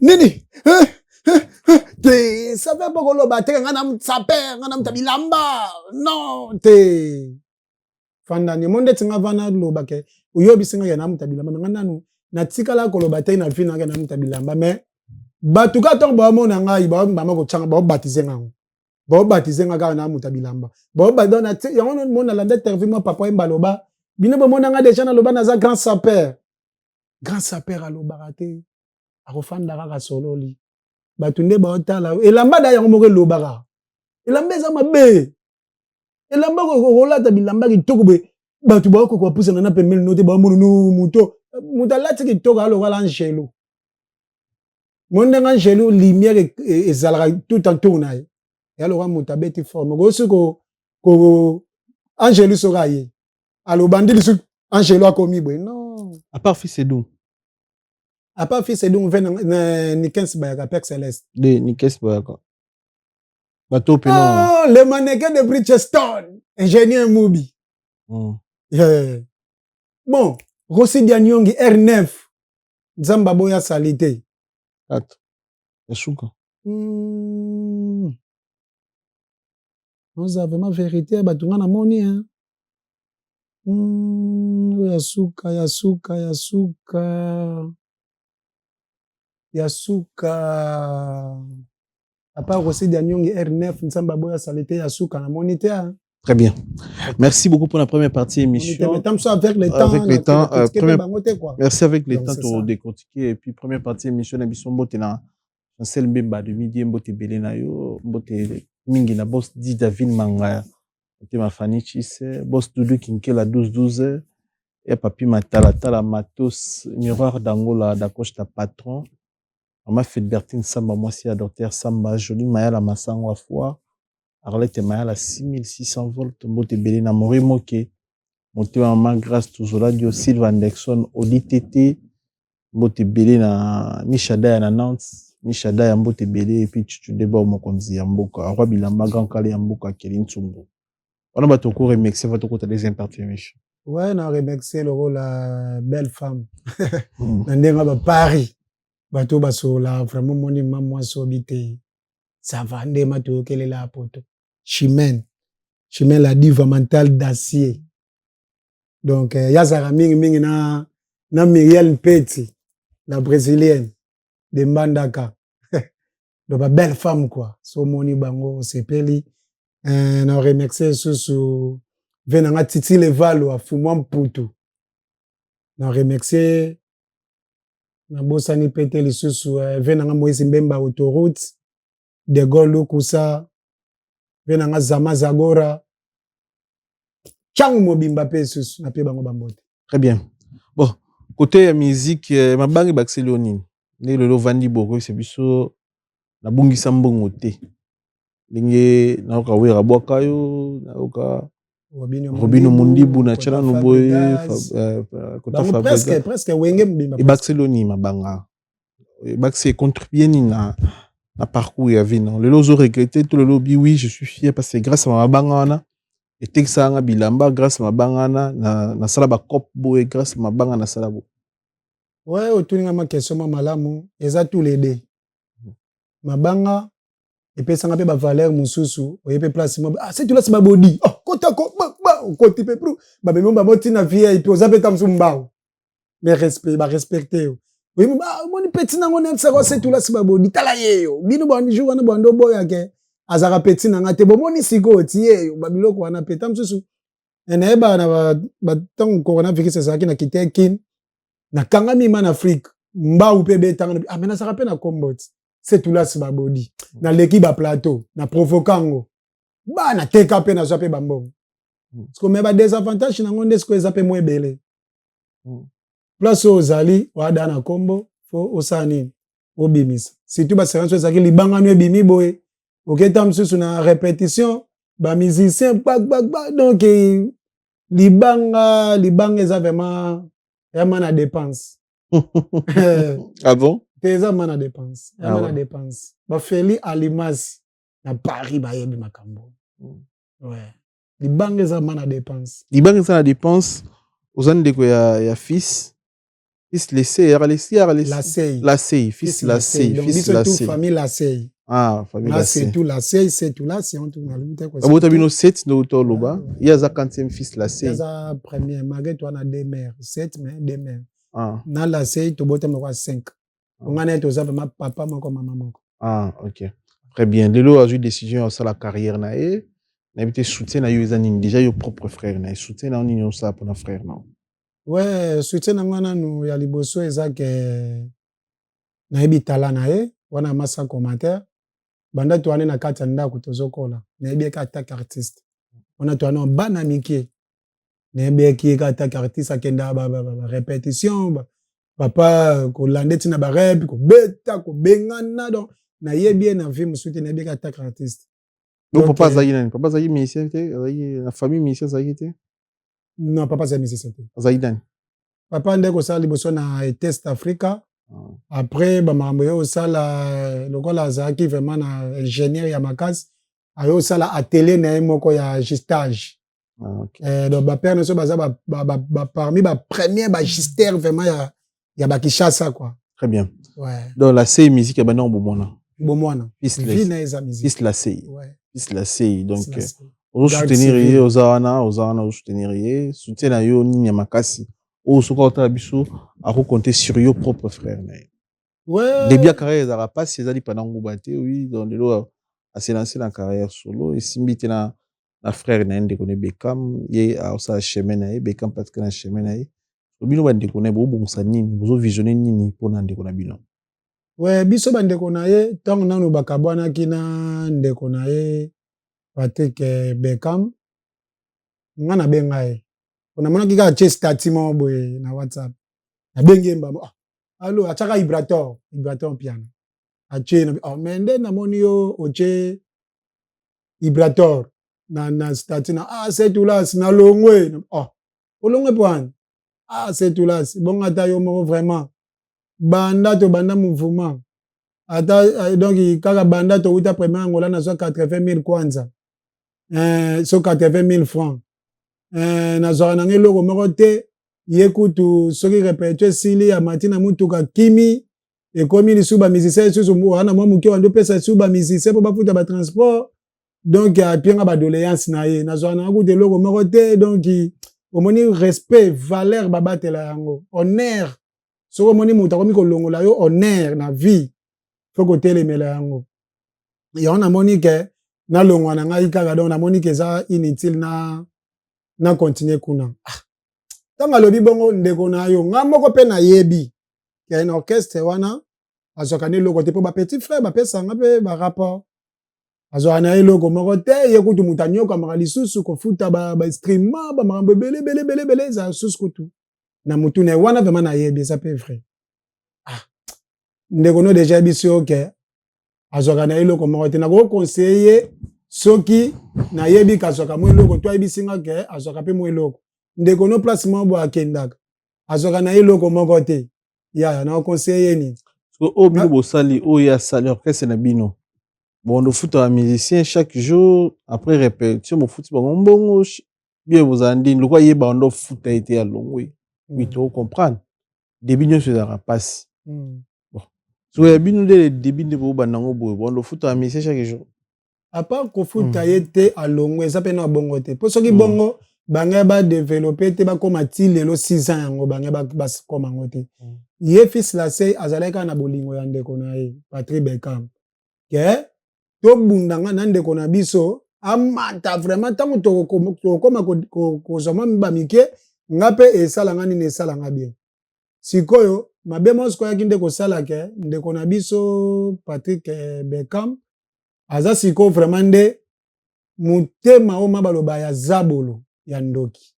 Nini? Te saper ba rolo bateli ngana saper, ngana mtabilamba. Non, te fanda ni monde tinga vana lo bake uyobi singa ya namu tabilamba ngana nu na tikala ko lo bateli na fina ngana namu tabilamba mais batuka to ba mona ngai ba mama ko changa ba baptiser ngango ba baptiser ngaka namu tabilamba ba ba dona ya ngona mona landa interview mo papa mbaloba bino ba mona nga déjà na loba na za grand sapeur a lo barate akofanda kaka sololi batunde ba otala elamba da yango moko lo bara elamba za mabe elamba ko lata bilamba kitoko be batu ba ko pousse na pembele note ba munu muto mutalati kitoko alo kala angelo monde angelo lumière ezalaka tout en tour na ye alo ka mutabeti forme ko suko ko angelo soka ye alo bandili su angelo akomi bwe non à part fils Edou ven ni 15 bayaka Père Céleste de ni 15 bayaka bato pe non oh le mannequin de Bridgestone ingénieur Mubi bon Rossi Dianyongi R9 Nzamba boya salité 4 Yasuka nous avons ma vérité batunga na moni hein Yasuka à part Rossi Dianyongi R9 Nzamba boya salité Yasuka na moni te hein. Très bien. Merci beaucoup pour la première partie émission. Avec le temps. Merci avec le temps pour décortiquer. Et puis, première partie émission, l'émission Mbotena, Chancel Mbemba de midi, Mbote Belenayo, Mbote Mingi, na boss dit David Mangaya, Mbote Mafani Chisse, boss Doudou Kinkela 12-12, et Papi Matala, Tala Matos, Miroir d'Angola, d'accroche ta patron, Mama Fedbertine Samba, moi c'est Docteur Samba, Jolie Maya la Massango à foi. Arlette Maya la 6600 volts, Mbote Belena Mori Moke, Monte Maman Grâce toujours radio Sylvain Anderson, Odi Tete, Mbote Belena Michada na Nantes, Michada ya Mbote Bele et puis tu débat au Mokonzi ya Mboka, Roi Bilamba Grand Kale ya Mboka Kelin Tsumbo. On a battu au remixer votre côté des impartitions. Ouais, on a remixé le rôle la belle femme. Ndenga Paris. Bato baso la vraiment moni maman sobité. Ça va ndema to kele la poto. Chimène la diva mentale d'acier. Donc yazara mingi na Miriel Mpeti, la brésilienne de Mbandaka. Donc ba belle femme quoi. So moni bango sepeli na remixer susu venanga Titi Levalo a Fumwa Mputu. Na remixer na bosani pete lisusu venanga Moïse Mbemba autoroute de Gaulle Koussa venanga Zama Zagora Changu Mobimba pesus na pie bango bambote. Très bien. Bon, côté musique mabangi baxeloni ne lelo vandi boko c'est biso na bungisa mbongo te. Linge na ka wera bwaka yo na ka Robino Mundibu na chala no boy kota Fabrice presque wenge mbimba. E baxeloni mabanga. E baxe contribuer ni na parcours ya vie non. Lelo zo regretter tout le lobby oui, je suis fier parce que grâce à mabanga na et texanga bilamba grâce à mabanga na sala ba cop boy grâce à mabanga na sala bo. Ouais, otuninga ma question ma malamu eza tous les deux. Mabanga et puis ça n'a pas valeur mususu o yepe place mo c'est tout là c'est ma body. Oh, kotako côté pe pro. Ba be mo moti na vie et puis oza peta msumbao. Mais respecter. Oui, mon petit na ngone c'est tout là c'est ma body. Tala yeyo. Bino bandi jour na bando boya ke. azaka petit na ngate bomoni siko tie ba biloko wana peta msusu ene ba tant coronavirus ezaki na kitekin na kangami man Afrique mbau pe betanga amena saka pe na kombot c'est tout là ba body na leki ba plateau na provokango ba na teka pe na zwa pe bambongo parce que ba désavantage na ngonde ce que ezape mo ebele place ozali wada na kombo fo osani obimisa surtout ba séance ezaki libanga no ebimi boye oketa msusu na répétition ba musicien donc libanga eza vraiment yama na dépense Ah bon? Teza mana dépense yama na dépense ba feli alimasi na Paris ba yebi makambo ouais libanga eza mana dépense Libanga eza na dépense ozani ndeko ya fils laissé la sei fils la sei fils la sei famille la sei famille la sei c'est tout la sei c'est tout là si on tourne à l'unité quoi abota bino 7 no to loba ya za 40e fils la sei ya premier malgré toi na deux mères 7 mais deux mères na la sei to bota moko 5 ngana to za vraiment papa moko maman moko OK très bien lelo a eu décision sur la carrière na e na habité soutien na yo ezani déjà yo propre frère na soutien na nini ça pour na frère na ouais soutien na ngana no ya liboso eza ke na yebi tala na ye wana masa commentaire banda to ane na kati ya ndako tozokola na yebi ka attaque artiste wana to ane bana mike na yebi ki ka attaque artiste akenda ba répétition papa ko lande tina ba rap ko beta ko bengana donc na yebi na vie musuti na yebi ka attaque artiste donc papa zayi nani papa zayi musicien te zayi na famille musicien zayi te non papa zayi musicien te zayi nani papa ndeko sala liboso na Test Africa après bamambo yo sala lokola azaki vraiment na ingénieur ya makasi ayo sala atelier na moko ya justage donc ba père neso baza parmi ba premier ba gister vraiment ya ba Kinshasa quoi très bien ouais donc la sei musique ya bana bomona fils la sei ouais fils la sei donc au soutenir ye ozana soutenir ye soutien na yo nini ya makasi o sokota biso a compter sur yo propre frère na ouais début ya carrière ezaka pasi ezali pendant ngubate oui donc lelo a se lancer na carrière solo et simbite na frère na ndeko ne Beckham ye a sa chemin na ye Beckham parce que na chemin na ye bino ba ndeko na bo bonsa nini bozo visionner nini pona ndeko na bino ouais biso ba ndeko na ye tant nanu bakabwana kina ndeko na ye Patrick Beckham ngana benga ye on a mona kika che stati mo boye na WhatsApp na bengi mbamo allo achaka vibrator piano ache na mende na moni yo oche vibrator na stati na c'est tout là na longwe olongwe point c'est tout là bon ata yo mo vraiment banda mouvement ata donc kaka banda to uta premier ngola na 80,000 kwanza so 80,000 francs nazwaka nange eloko moko te ye kutu soki répétition esili ya matina mutuka kimi ekomi lisusu bamisicien lisusu wana mwa moke wando opesa lisusu bamisicien mpo bafuta batransport donc apianga badoléance na ye nazwaka nange kutu eloko moko te donc omoni respect valeur babatela yango honneur soki omoni moto akomi kolongola yo honneur na vie fo kotelemela yango yango namoni ke nalongwa na ngai kaka donc namoni ke eza inutile na continue kuna tanga lobi bongo ndeko na yo nga moko pe na yebi ya na orchestre wana azwaka ne loko te po ba petit frère ba pesa nga pe ba rapport azwaka na eloko moko te ye kutu mutanyo kamara lisusu kofuta ba streamer ba marambo bele za susu kutu na mutu ne wana vraiment na yebi ça pe vrai ndeko no déjà biso ke azwaka na eloko moko te na ko conseiller soki na yebi kazwaka mo eloko to ayebisinga ke azwaka pe mo eloko ndeko no place mo bo akendaka azwaka na eloko moko te ya na conseiller ni so o bino bosali o ya sali orchestre na bino bon futa musicien chaque jour après répétition mo futi bango mbongo bien vous andi lokwa yeba ndo futa été à longwe oui tu comprendre début nyonso ezaka pasi bon so ya bino de début de bo banango boye bon futa musicien chaque jour à part kofuta ye te alongwe eza pe na bongo te po soki bongo bange ba développer te ba koma ti lelo 6 ans yango bange ba koma ngo te ye fils la sei azalaka na bolingo ya ndeko na ye Patrick Beckham ke to bundanga nande kona biso amata vraiment tango to koma ko zoma mbamike ngape esalanga nini esalanga bien sikoyo mabe mosko yakinde ko salake ndeko na biso Patrick Beckham aza siko vraiment nde mutema o mabaloba ya zabolo ya ndoki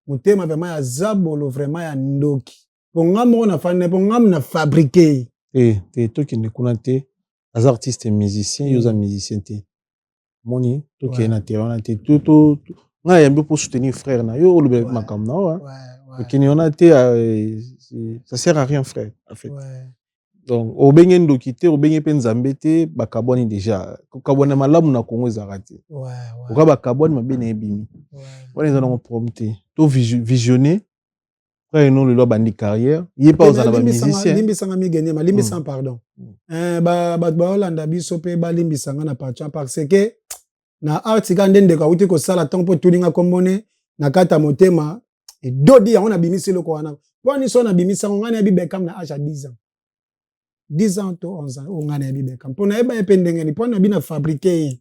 mutema vraiment ya zabolo vraiment ya ndoki pongamo na fane pongam na fabriquer to ki ne kunate as artiste et musicien yoza musicien te moni to ki na terrain te to nga yambe pour soutenir frère na yo le makam na wa ki ni on a te ça sert à rien frère en fait donc au bengen dokité au bengen penzambe te bakaboni déjà kabona malamu na Congo ezarate oka bakaboni mabene ebimi wana ezana mo prompter to visionner frère non le loi bandi carrière yé pas aux ala musicien limbisanga mi gagner ma limbisanga pardon ba Holanda biso pe ba limbisanga na partia parce que na art gande ndeka uti ko sala tempo tulinga kombone na kata motema et dodi ya on a bimisi loko wana poni so na bimisa ngana ya Beckham na âge à 10 ans 10 ans to 11 ans ngana ya Beckham pona eba ependengeni pona bina fabriquer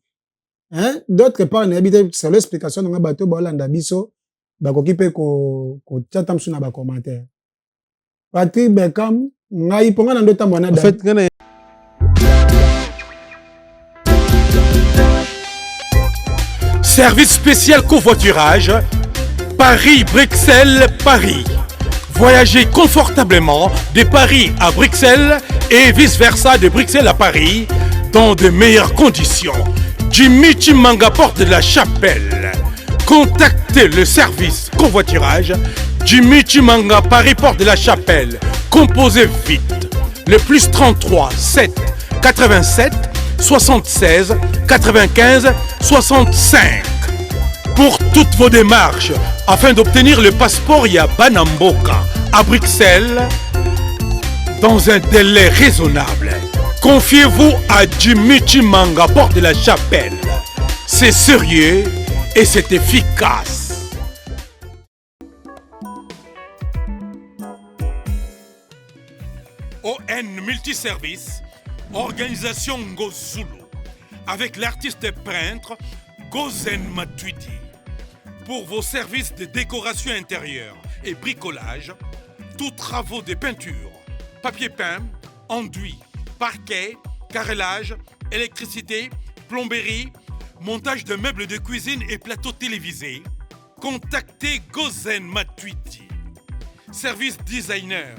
d'autre part na bité c'est l'explication nga bato ba Holanda biso ba ko kipe ko tata msuna ba commentaire Patrick Beckham ngai ponga na ndota mwana en fait ngana Service spécial covoiturage Paris-Bruxelles, Paris. Voyagez confortablement de Paris à Bruxelles et vice-versa de Bruxelles à Paris dans de meilleures conditions. Jimmy Chimanga, porte de la Chapelle. Contactez le service covoiturage Jimmy Chimanga, Paris, porte de la Chapelle. Composez vite. Le plus 33 7 87 76 95 65. Pour toutes vos démarches, afin d'obtenir le passeport Yabanamboka à Bruxelles, dans un délai raisonnable, confiez-vous à Jimmy Chimanga, porte de la Chapelle. C'est sérieux et c'est efficace. ON Multiservice, organisation Ngozulu, avec l'artiste peintre Gozen Matuidi. Pour vos services de décoration intérieure et bricolage, tous travaux de peinture, papier peint, enduit, parquet, carrelage, électricité, plomberie, montage de meubles de cuisine et plateaux télévisés, contactez Gozen Matuidi. Service designer,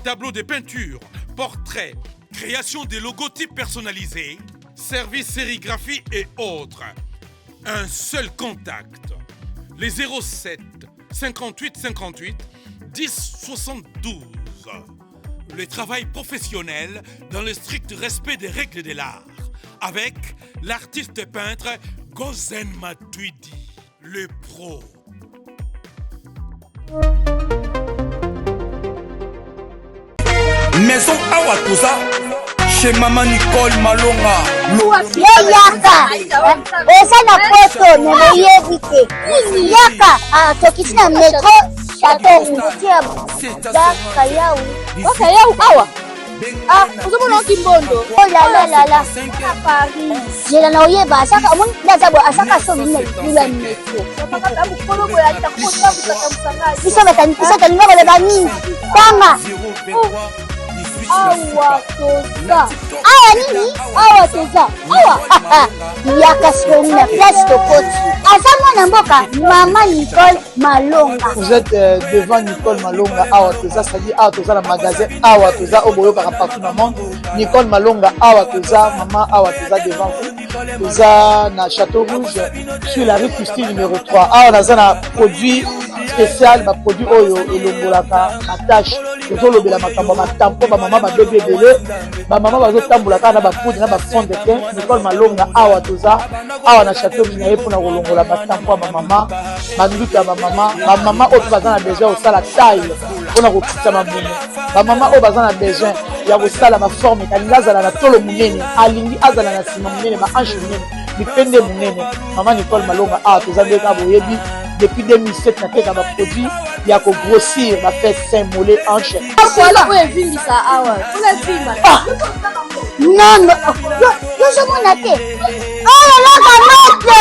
tableau de peinture, portrait, création de logotypes personnalisés, service sérigraphie et autres. Un seul contact. Les 07 58 58 10 72. Le travail professionnel dans le strict respect des règles de l'art. Avec l'artiste peintre Gozen Matuidi, le pro. Maison Awatosa, chez Maman Nicole Malonga. Yaka, eza na poto nemeyebi te. Yaka, tokiti na metro, chateau ngutia daka yau. Oka yau awa. Uzomona kimbondo. Oh la la la. Paris. Jela na oyeba asaka omoni ndazabo asaka so bina lula metro. Papa kabu kolo boya itakuta kutamsanga. Bisa talinga bale bani. Tanga. Awa toza. Awa nini? Awa toza. Awa. Yaka soni na place tokoti. Asama na mboka Maman Nicole Malonga. Vous êtes devant Nicole Malonga Awa toza, c'est-à-dire Awa toza la magasin Awa toza au boyo partout dans le monde. Nicole Malonga Awa toza, Maman Awa toza devant vous. Toza na Château Rouge sur la rue Custine numéro 3. Awa naza na produit spécial, ba produit oyo elongolaka attache. Tozolo bela makambo matampo ba maman ba bébé belé, ba maman bazo tambola kana ba poudre na ba fond de teint. Nicole Malonga Awa toza, Awa na Château Minaye pour na kolongola batampo ba maman, ba nduka ba maman oyo bazana besoin osala taille pona kokitisa mamumu. Ba maman oyo bazana besoin ya kosala ba forme kalinga azala na tolo munene, alingi azala na sima munene, ba hanche munene, bipende munene. Maman Nicole Malonga Awa toza ndeka boyebi depuis 2007 na teka ba produit ya ko grossir ba fait sein mollet hanche. Voilà, où est Vindisa Awa? Où est Vindisa? Non, yozomona te oyo eloko moto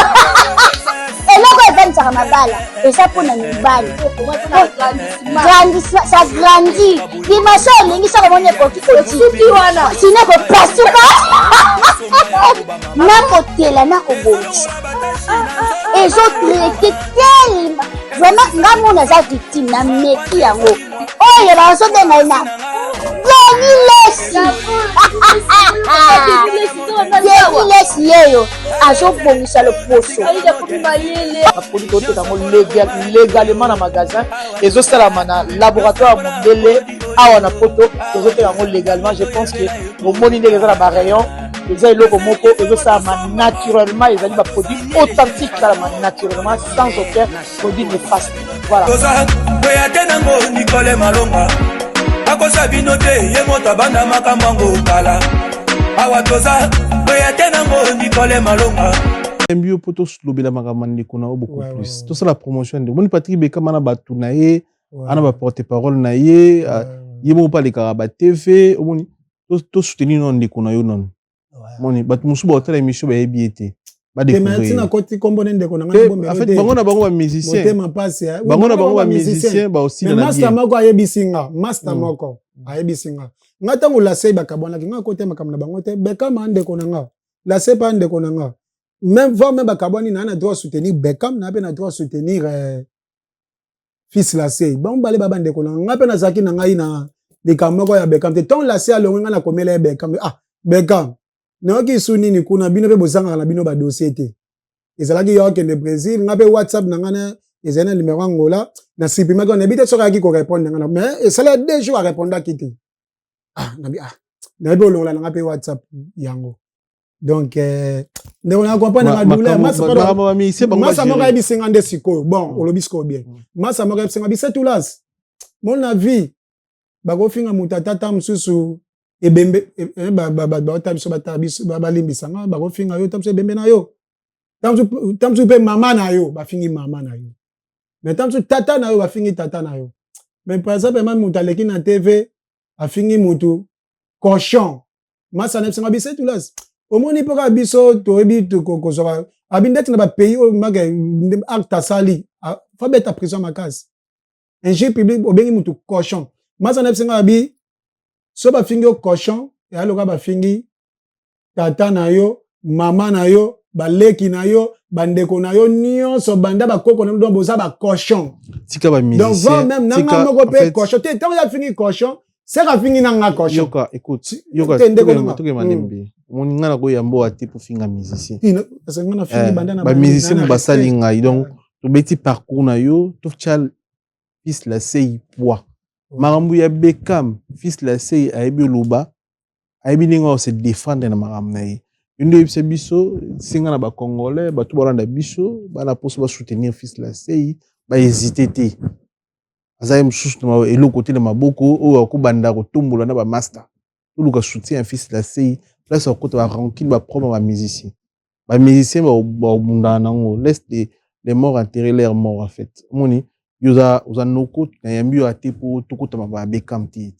eloko evanisaka mabala eza mpona mibali ça grandit dimension olingi soko moni ekoki kosuki wana sino ekopasuka nakotela nakobongisa ezotraite telema vraiment nga mona aza victime na meki yango oyo bazobenga na lesi yeyo azobongisa loposo baproduit toteka yango légalement na magasin ezosalama na laboratoire ya mondele awa na poto tozoteka yango légalement. Je pense que omoni ndenge eza na barayon eza eloko moko ezosalama naturellement, ezali baproduit authentique esalama naturellement sans aucun produit néfaste. Voilà. oya te nango Nicole Malonga akosa bino te ye moto abanda makambo yango kala awa toza oya te nango Nicole Malonga mbio poto lobela makambo ndeko na beaucoup plus tout ça la promotion de moni Patrick Bekama na batu na ye ana ba porte parole na ye ye mo pa le karaba TV omoni to soutenir non ndeko na yo non moni batu musu ba hôtel émission ba yebiete ba découvrir maintenant koti kombo ndeko na nga en fait bango na bango ba musicien bango na bango ba musicien ba aussi na master moko ayebisinga master moko ayebisinga nga tango la sei bakabona nga kote makambo na bango te Bekama ndeko na nga la sei pa ndeko na nga même voir même bakaboni na droit soutenir Bekam na pe na droit soutenir fils la sei bon balé baba ndeko na nga pe na zaki na ngai na likambo moko ya Bekam te ton la sei alonga nga na komela Bekam Bekam na ki suni ni kuna bino pe bozanga na bino ba dossier te ezalaki yo ke de Brésil nga pe WhatsApp na nga na ezana numéro Angola na supprimer ko na bité soka ki ko répondre nga mais et ça les 2 jours à répondre kiti nabi na pe olonga na nga pe WhatsApp yango donc ndeko na comprendre na douleur masa moko ebisinga nde siko bon olobisiko bien masa moko ebisinga bise tulas mon avis bakofinga mutatata msusu ebembe ba biso balimbisanga bakofinga yo tamso ebembe na yo tamso pe mama na yo bafingi mama na yo mais tamso tata na yo bafingi tata na yo mais par exemple même mutu aleki na TV afingi mutu cochon masa na bisinga bise tulas omoni poka biso toyebi kozoka abindeti na ba pays o maga acte sali fa beta prison makasi un jeu public obengi mutu cochon masa na bisinga abi so ba fingi cochon ya loka ba fingi tata na yo mama na yo baleki na yo bandeko na yo nyonso banda bakoko na ndo boza ba cochon tika ba musicien donc va même nanga moko pe cochon te tant ya fingi cochon c'est ka fingi nanga cochon yoka écoute yoka to manembi mon ngana ko yambo ati pour finga musicien parce que ngana fingi banda na ba musicien ba sali ngai donc to beti parcours na yo to chal fils la sei poids marambu ya Bekam fils la sei ayebi loba ayebi ningo se défendre na maram na ye ndo yebisa biso singa na ba congolais ba to balanda biso bana poso ba soutenir fils la sei ba hésiter te azaye msusu na elo côté de maboko o ko banda ko tumbola na ba master to luka soutien fils la sei place ko to ba rancune ba promo ba musicien ba bunda nango laisse les morts enterrer leurs morts en fait moni yoza noko na yambi yo ate po tokota ba Bekam ti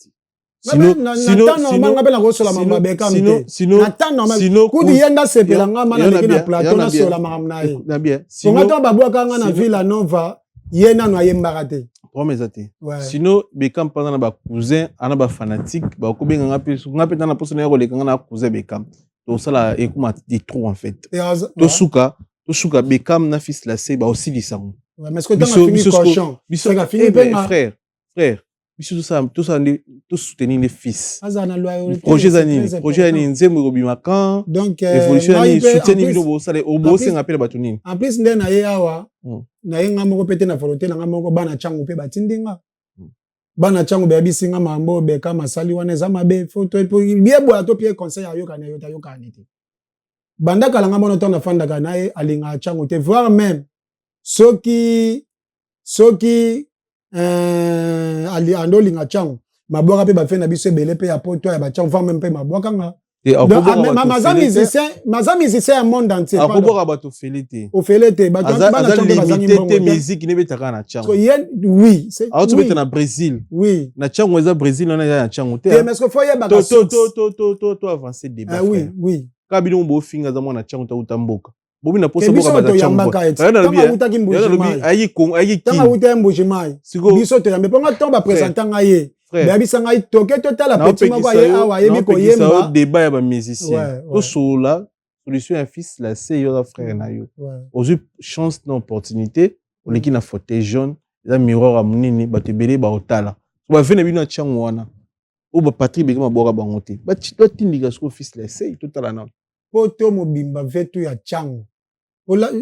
sinon kudi yenda sepela nga mana leki na plateau na sola makamna ye ngata babwaka nga na Villa Nova yena no ayembaka te promesa te sinon Bekam pendant na ba cousin ana ba fanatique ba ko benga nga pe na poso na ko leka nga na cousin Bekam to sala ekuma de trop en fait to suka Bekam na fils la sei ba aussi lisango mais est-ce que tu as fini cochon biso ka fini frère biso tout ça tout soutenir les fils projet zani nzembo robimaka donc évolution ni soutien ni biso sala obosi ngapela batunini en plus nde na ye awa na ye ngamo ko pete na volonté na ngamo ko bana changu pe batindinga bana changu be bisinga mambo Bekam masali wana za mabe photo biebo ya to pie conseil ayoka na yota yoka niti banda kala ngamo no tona fanda kana ye alinga changu te voir même soki ali ando linga changu mabwaka pe ba fe na biso ebele pe ya poto ya ba changu va même pe mabwaka nga maza musicien ya monde entier. Akobora bato felete. Ofelete Aza limité musique ne betaka na chango. Oui, c'est. Ah, tu beta na Brésil. Oui. Na chango eza Brésil na ya chango te. Mais est-ce que faut y ba to avancer débat. Oui, oui. Ka bino mbo finga za mwana chango ta utamboka. Bobi na posa boka ba chango. Tanga utaki mbujimai. Ayi tanga utaki mbujimai. Biso to yambe ponga tomba présenter ngaye. Babisa ngai toke totala petit moko aye awa yebi ko yemba. Débat ya ba musicien. To sola solution un fils la c'est yo frère na yo. Aux chance na opportunité, on est qui na fauteuil jaune, la miroir amunini ba te belé ba otala. Ba vena bino chango wana. O ba Patrick beka mabora bangote. Ba tindika so fils la c'est totala na. Poto mobimba vetu ya chango.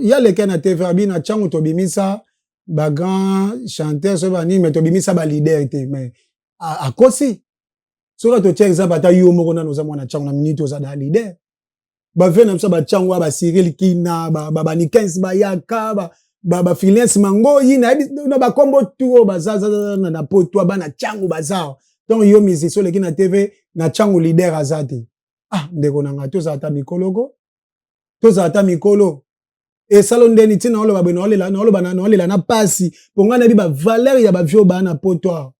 Ya leke na TV abina chango to bimisa ba grand chanteur so bani mais to bimisa ba leader te mais a kosi. Soka to check za bata yo moko na noza mwana chango na minute oza da leader. Ba vena msa ba chango ba Cyril Kina ba ni 15 ba yaka ba Philens Mango yina no ba kombo tuo ba zaza na poto ba na chango bazao. Donc yo musicien leki na TV na chango leader azati. Ah ndeko nanga to za ta mikoloko. To za ta mikolo. Et salon ndeni tina olo ba no lela na pasi ponga na bi ba valeur ya ba vio ba na poto.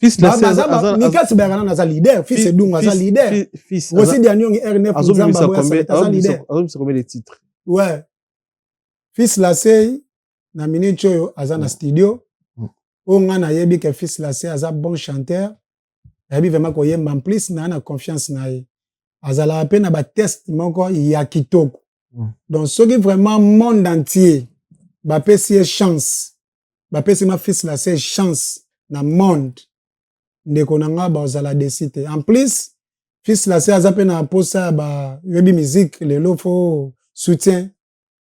Fils la Nikas Berana na za leader, fils Edunga za leader. Fils aussi Dianyong R9 Zamba za leader. Azom combien de titres? Ouais. Fils la sei na minute yo aza na studio. Onga na yebi ke fils la sei aza bon chanteur. Yebi vraiment ko yemba en plus na confiance na ye. Azala pe na ba test moko ya kitoko. Donc ce qui vraiment monde entier ba pesi chance. Ba pesi ma fils la sei chance na monde. Ndeko nanga ba ozala décide. En plus, fils la sei aza pe na posa ba yebi musique lelo fo soutien.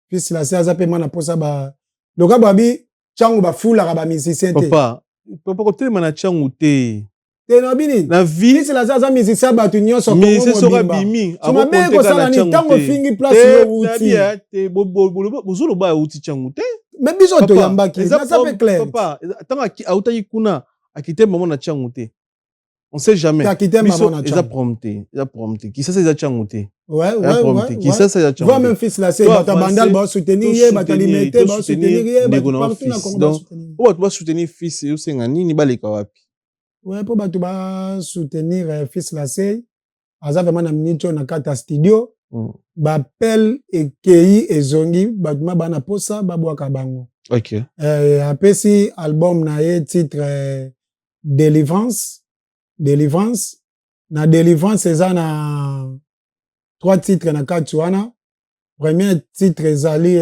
Fils la sei aza pe na posa ba loka babi changu ba fula ba musicien te. Papa ko telema na changu te. Te no bini. Na vie fils la sei aza musicien ba tunyo so ko mo. Mais c'est sera bimi. Aba ko sala ni tango fingi place yo uti. Te bozolo ba uti changu te. Mais biso to yambaki. Ça fait clair. Papa, tanga auta yikuna akite maman na changu te. On sait jamais. Ils ont prompté. Qui ça c'est changoté? Ouais. Qui ça c'est changoté? Vois même fils là, c'est bata bandal ba soutenir, bata limiter, ba soutenir, donc on va soutenir fils yo sengani ni baleka wapi. Ouais, pour batu ba soutenir fils là c'est aza vraiment na minute na kata studio. Ba appel ekei ezongi batuma bana posa ba bwaka bango. OK. Apesi album na ye titre Délivrance. Na Délivrance eza na 3 titres na Katsuana. Premier titre ezali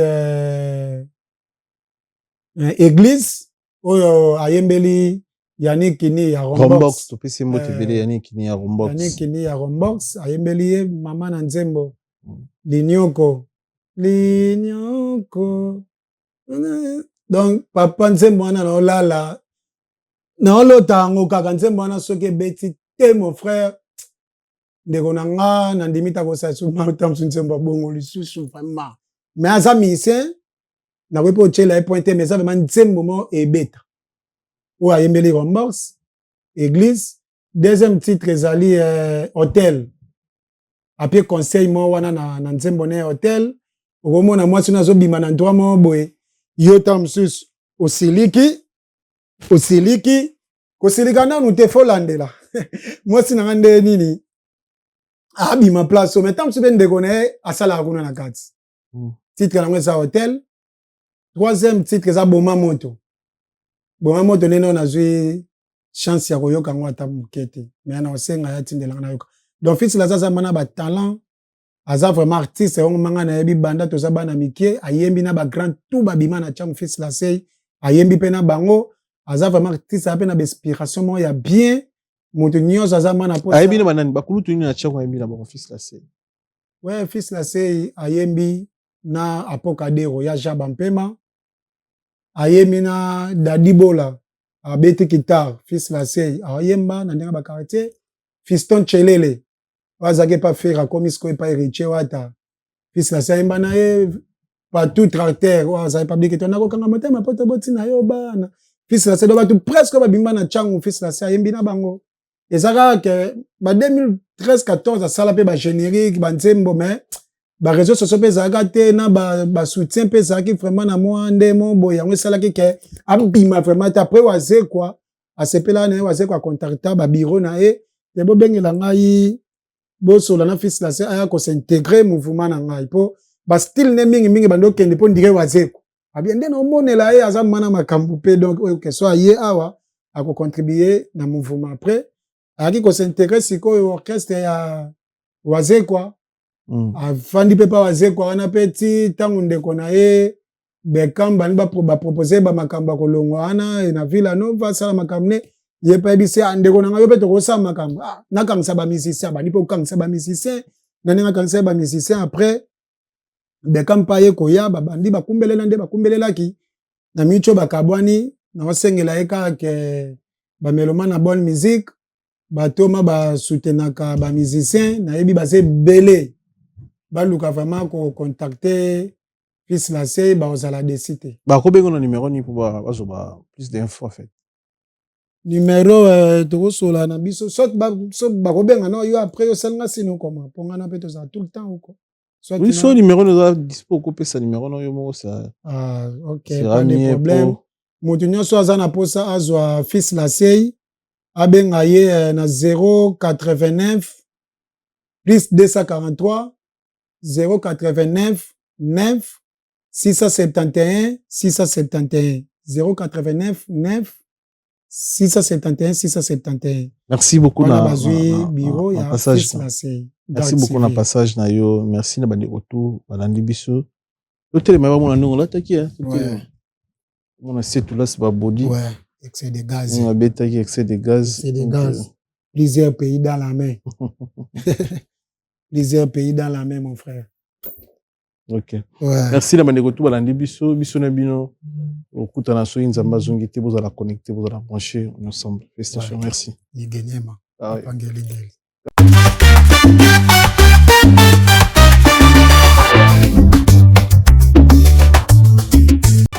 Église oyo ayembeli Yannick Kini ya Rombox. To pesi mbote bele Yannick Kini ya Rombox. Yannick Kini ya Rombox ayembeli mama na nzembo. Linyoko. Donc papa nzembo wana na olala. Na lota ngo kaka nzembo wana soki beti te mon frère ndeko nanga na ndimita ko sa su ma tam nzembo bongo lisusu vraiment mais aza musicien na wepo chela e pointer mais ça vraiment nzembo mo ebeta ou ayembeli Rombox Église. Deuxième titre ezali Hôtel après conseil mo wana na nzembo ne Hôtel okomona mwasi na zo bima na droit mo boye yo tam sus Kosilika nanu te folandela. Moi si nanga nde nini. Abi ma place so metam su ben de connaît asala kuna na kati. Titre na ngesa Hôtel. Troisième titre za Boma Moto. Boma Moto neno na zui chance ya koyoka ngo ata mukete. Mais na osenga ya tindela na yoka. Donc fils la za mana ba talent. Aza vraiment artiste on manga na yebi banda to za bana mikie ayembi na ba grand tout ba bima na cham fils la sei ayembi pena bango. Aza vraiment artiste a peine d'inspiration moi ya bien moto nyoza aza mana posa ayembi na banani bakulu tuni na chango ayembi na ba fils la sei. Ouais fils la sei ayembi na Apokadero ya Jaba Mpema ayembi na Dadibola abeti guitare fils la sei ayemba na ndenga ba quartier Fiston Chelele wazake pa faire comme ce pas héritier wata fils la sei ayemba na e partout tracteur waza pas bien que ton akokanga motema poto boti na yo bana. Fils la sei do batu presque ba bimba na changu fils la sei ayembi na bango ezaka ke ba 2013 13 14 asala pe ba générique ba nzembo mais ba réseaux sociaux pe zaka te na ba soutien pe zaki vraiment na moi ndemo bo yango sala ke abima vraiment après waze quoi asepela na waze quoi contacta ba bureau na e te bo bengela ngai bo sola na fils la se aya ko s'intégrer mouvement na ngai po ba style ne mingi bando kende po ndire waze ko abiende na monela e aza mana makambu pe donc que soit ye awa ako contribuer na mouvement après aki ko s'intégrer siko orchestre ya waze quoi afandi pe pa waze kwa wana peti tangu ndeko na ye bekamba ni ba proposer ba makamba kolongwa wana na Villa Nova sala makamne ye pa bise andeko na yo pe to kosa makamba na kangisa ba musicien ba ni pe kangisa ba musicien na ninga kangisa ba musicien après bekamba ye koya ba bandi ba kumbelela nde ba kumbelelaki na micho bakabwani na osengela ye ka ke ba meloma na bonne musique ba toma ba soutenaka ba musicien na yebi ba se belé baluka vraiment ko contacter fils la se ba osala décider ba ko bengo na numéro ni pour ba plus d'infos en fait numéro to sola na biso soit ba ko benga no yo après yo salanga sino comment ponga na peto ça tout le temps ou quoi soit oui so numéro no dispo ko pesa numéro no yo mo ça OK pas de problème motunyo so azana posa azwa fils la se abenga ye na 089 plus 243 089 9 671 671 089 9 671 671. Merci beaucoup na bureau ya passage. Merci beaucoup na passage na yo. Merci na bandi retour balandi biso. Hôtel mais ba mona ndongo la taki hein. Mona c'est tout là c'est ba body. Ouais, excès de gaz. On a bêta qui excès de gaz. C'est de gaz. Plusieurs pays dans la main. Plusieurs pays dans la main, mon frère. Ok. Ouais. Merci la manière tout balandi biso na bino. Okuta na so inzamba zongité vous allez connecter vous allez brancher ensemble. Félicitations, ouais. Merci. Ni gagné ma. Pangeli.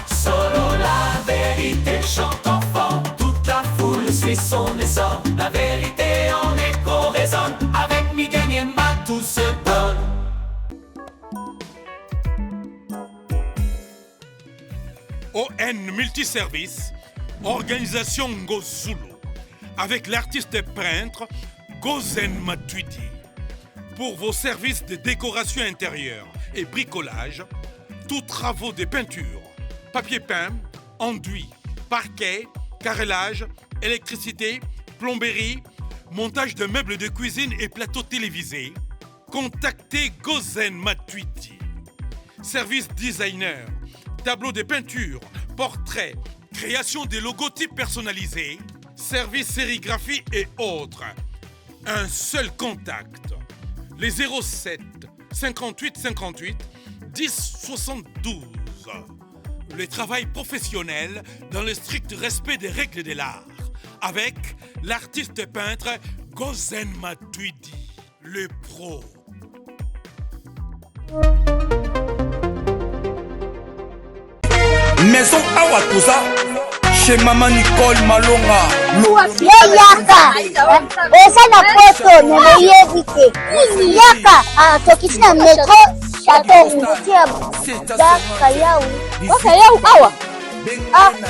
Solo la vérité chante enfant, toute la foule suit son essor. La vérité en écho résonne, avec Miguel Niema tout se donne. ON Multiservice, organisation Ngozulu, avec l'artiste peintre Gozen Matuidi. Pour vos services de décoration intérieure et bricolage, tous travaux de peinture, papier peint, enduit, parquet, carrelage, électricité, plomberie, montage de meubles de cuisine et plateaux télévisés, contactez Gozen Matuidi. Service designer, tableau de peinture, portrait, création de logotypes personnalisés, service sérigraphie et autres. Un seul contact. Les 07 58 58 10 72. Le travail professionnel dans le strict respect des règles de l'art. Avec l'artiste peintre Gozen Matuidi, le pro. Maison Awatusa, chez Maman Nicole Malonga. Yaka, eza na poto nemoyebi te. Yaka, tokiti na metro Château Rouge. Daka yau. Daka yau awa.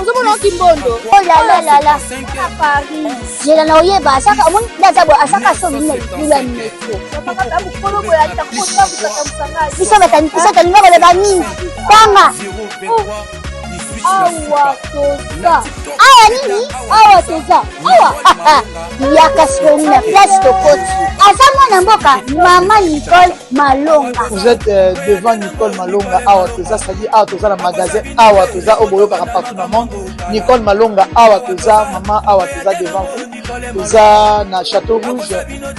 Ozomona Kimbondo. Oh là là là. À Paris. Jela na oyeba saka omoni ndazabo asaka so bina kula metro. Saka babu kolo boya takuta kusamusanga. Isa tani ngaba le bani. Kwanga. Awa toza. Awa nini? Awa toza. Awa. Yaka soni na place tokoti. Asama na mboka Maman Nicole Malonga. Vous êtes devant Nicole Malonga Awa toza, c'est-à-dire Awa toza le magasin Awa toza au boyo partout dans le monde. Nicole Malonga Awa toza, Maman Awa toza devant vous. Toza na Château Rouge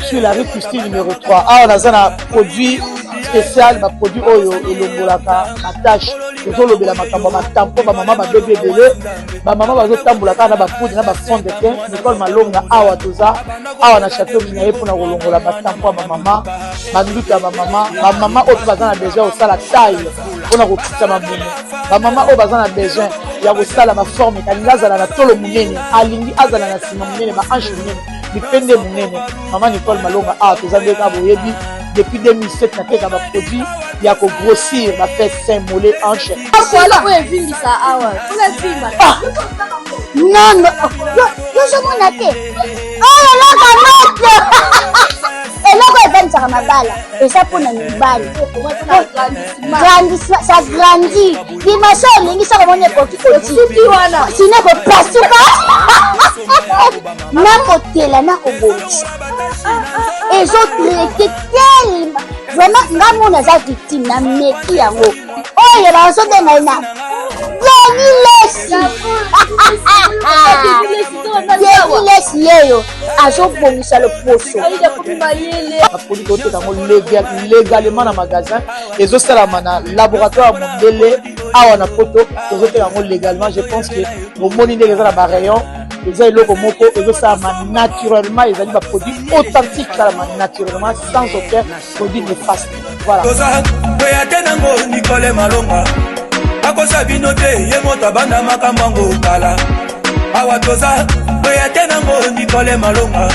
sur la rue Custine numéro 3. Awa naza na produit spécial, ma produit oyo elongolaka attache. Tozolobela makambo matampo ba mama ba bébé belé ba mama bazotambolaka na ba poudre na ba fond de teint. Nicole Malonga Awa toza Awa na Château Minaye pour na kolongola batampo ba mama banduka ba mama oyo bazana besoin osala taille pona kokita mabumu ba mama oyo bazana besoin ya kosala ma forme kalinga azala na tolo munene alingi azala na sima munene ba ange munene mipende munene mama Nicole Malonga awa toza ndeka boyebi depuis 2007 nateka baproduit ya kogrossir bafait sein mollet hanche non yozomona te oyo loka eloko evanisaka mabala eza mpona mibali ça grandit dimension olingi soko moni ekoki kotiki wana sine kopasuka nakotela nakobongisa ezotraite telema vraiment nga mona aza victime na meki yango oyo bazobenga na Lesi yeyo azobongisa loposo baproduit toteka yango légalement na magasin ezosalama na laboratoire ya mondele awa na poto tozoteka yango légalement. Je pense que bomoni ndenge eza na barayon eza eloko moko ezosalama naturellement, ezali baproduit authentique esalama naturellement sans aucun produit néfaste. Voilà. oya te nango Nicole Malonga akosa bino te ye moto abanda makambo yango kala awa toza oya te nango Nicole Malonga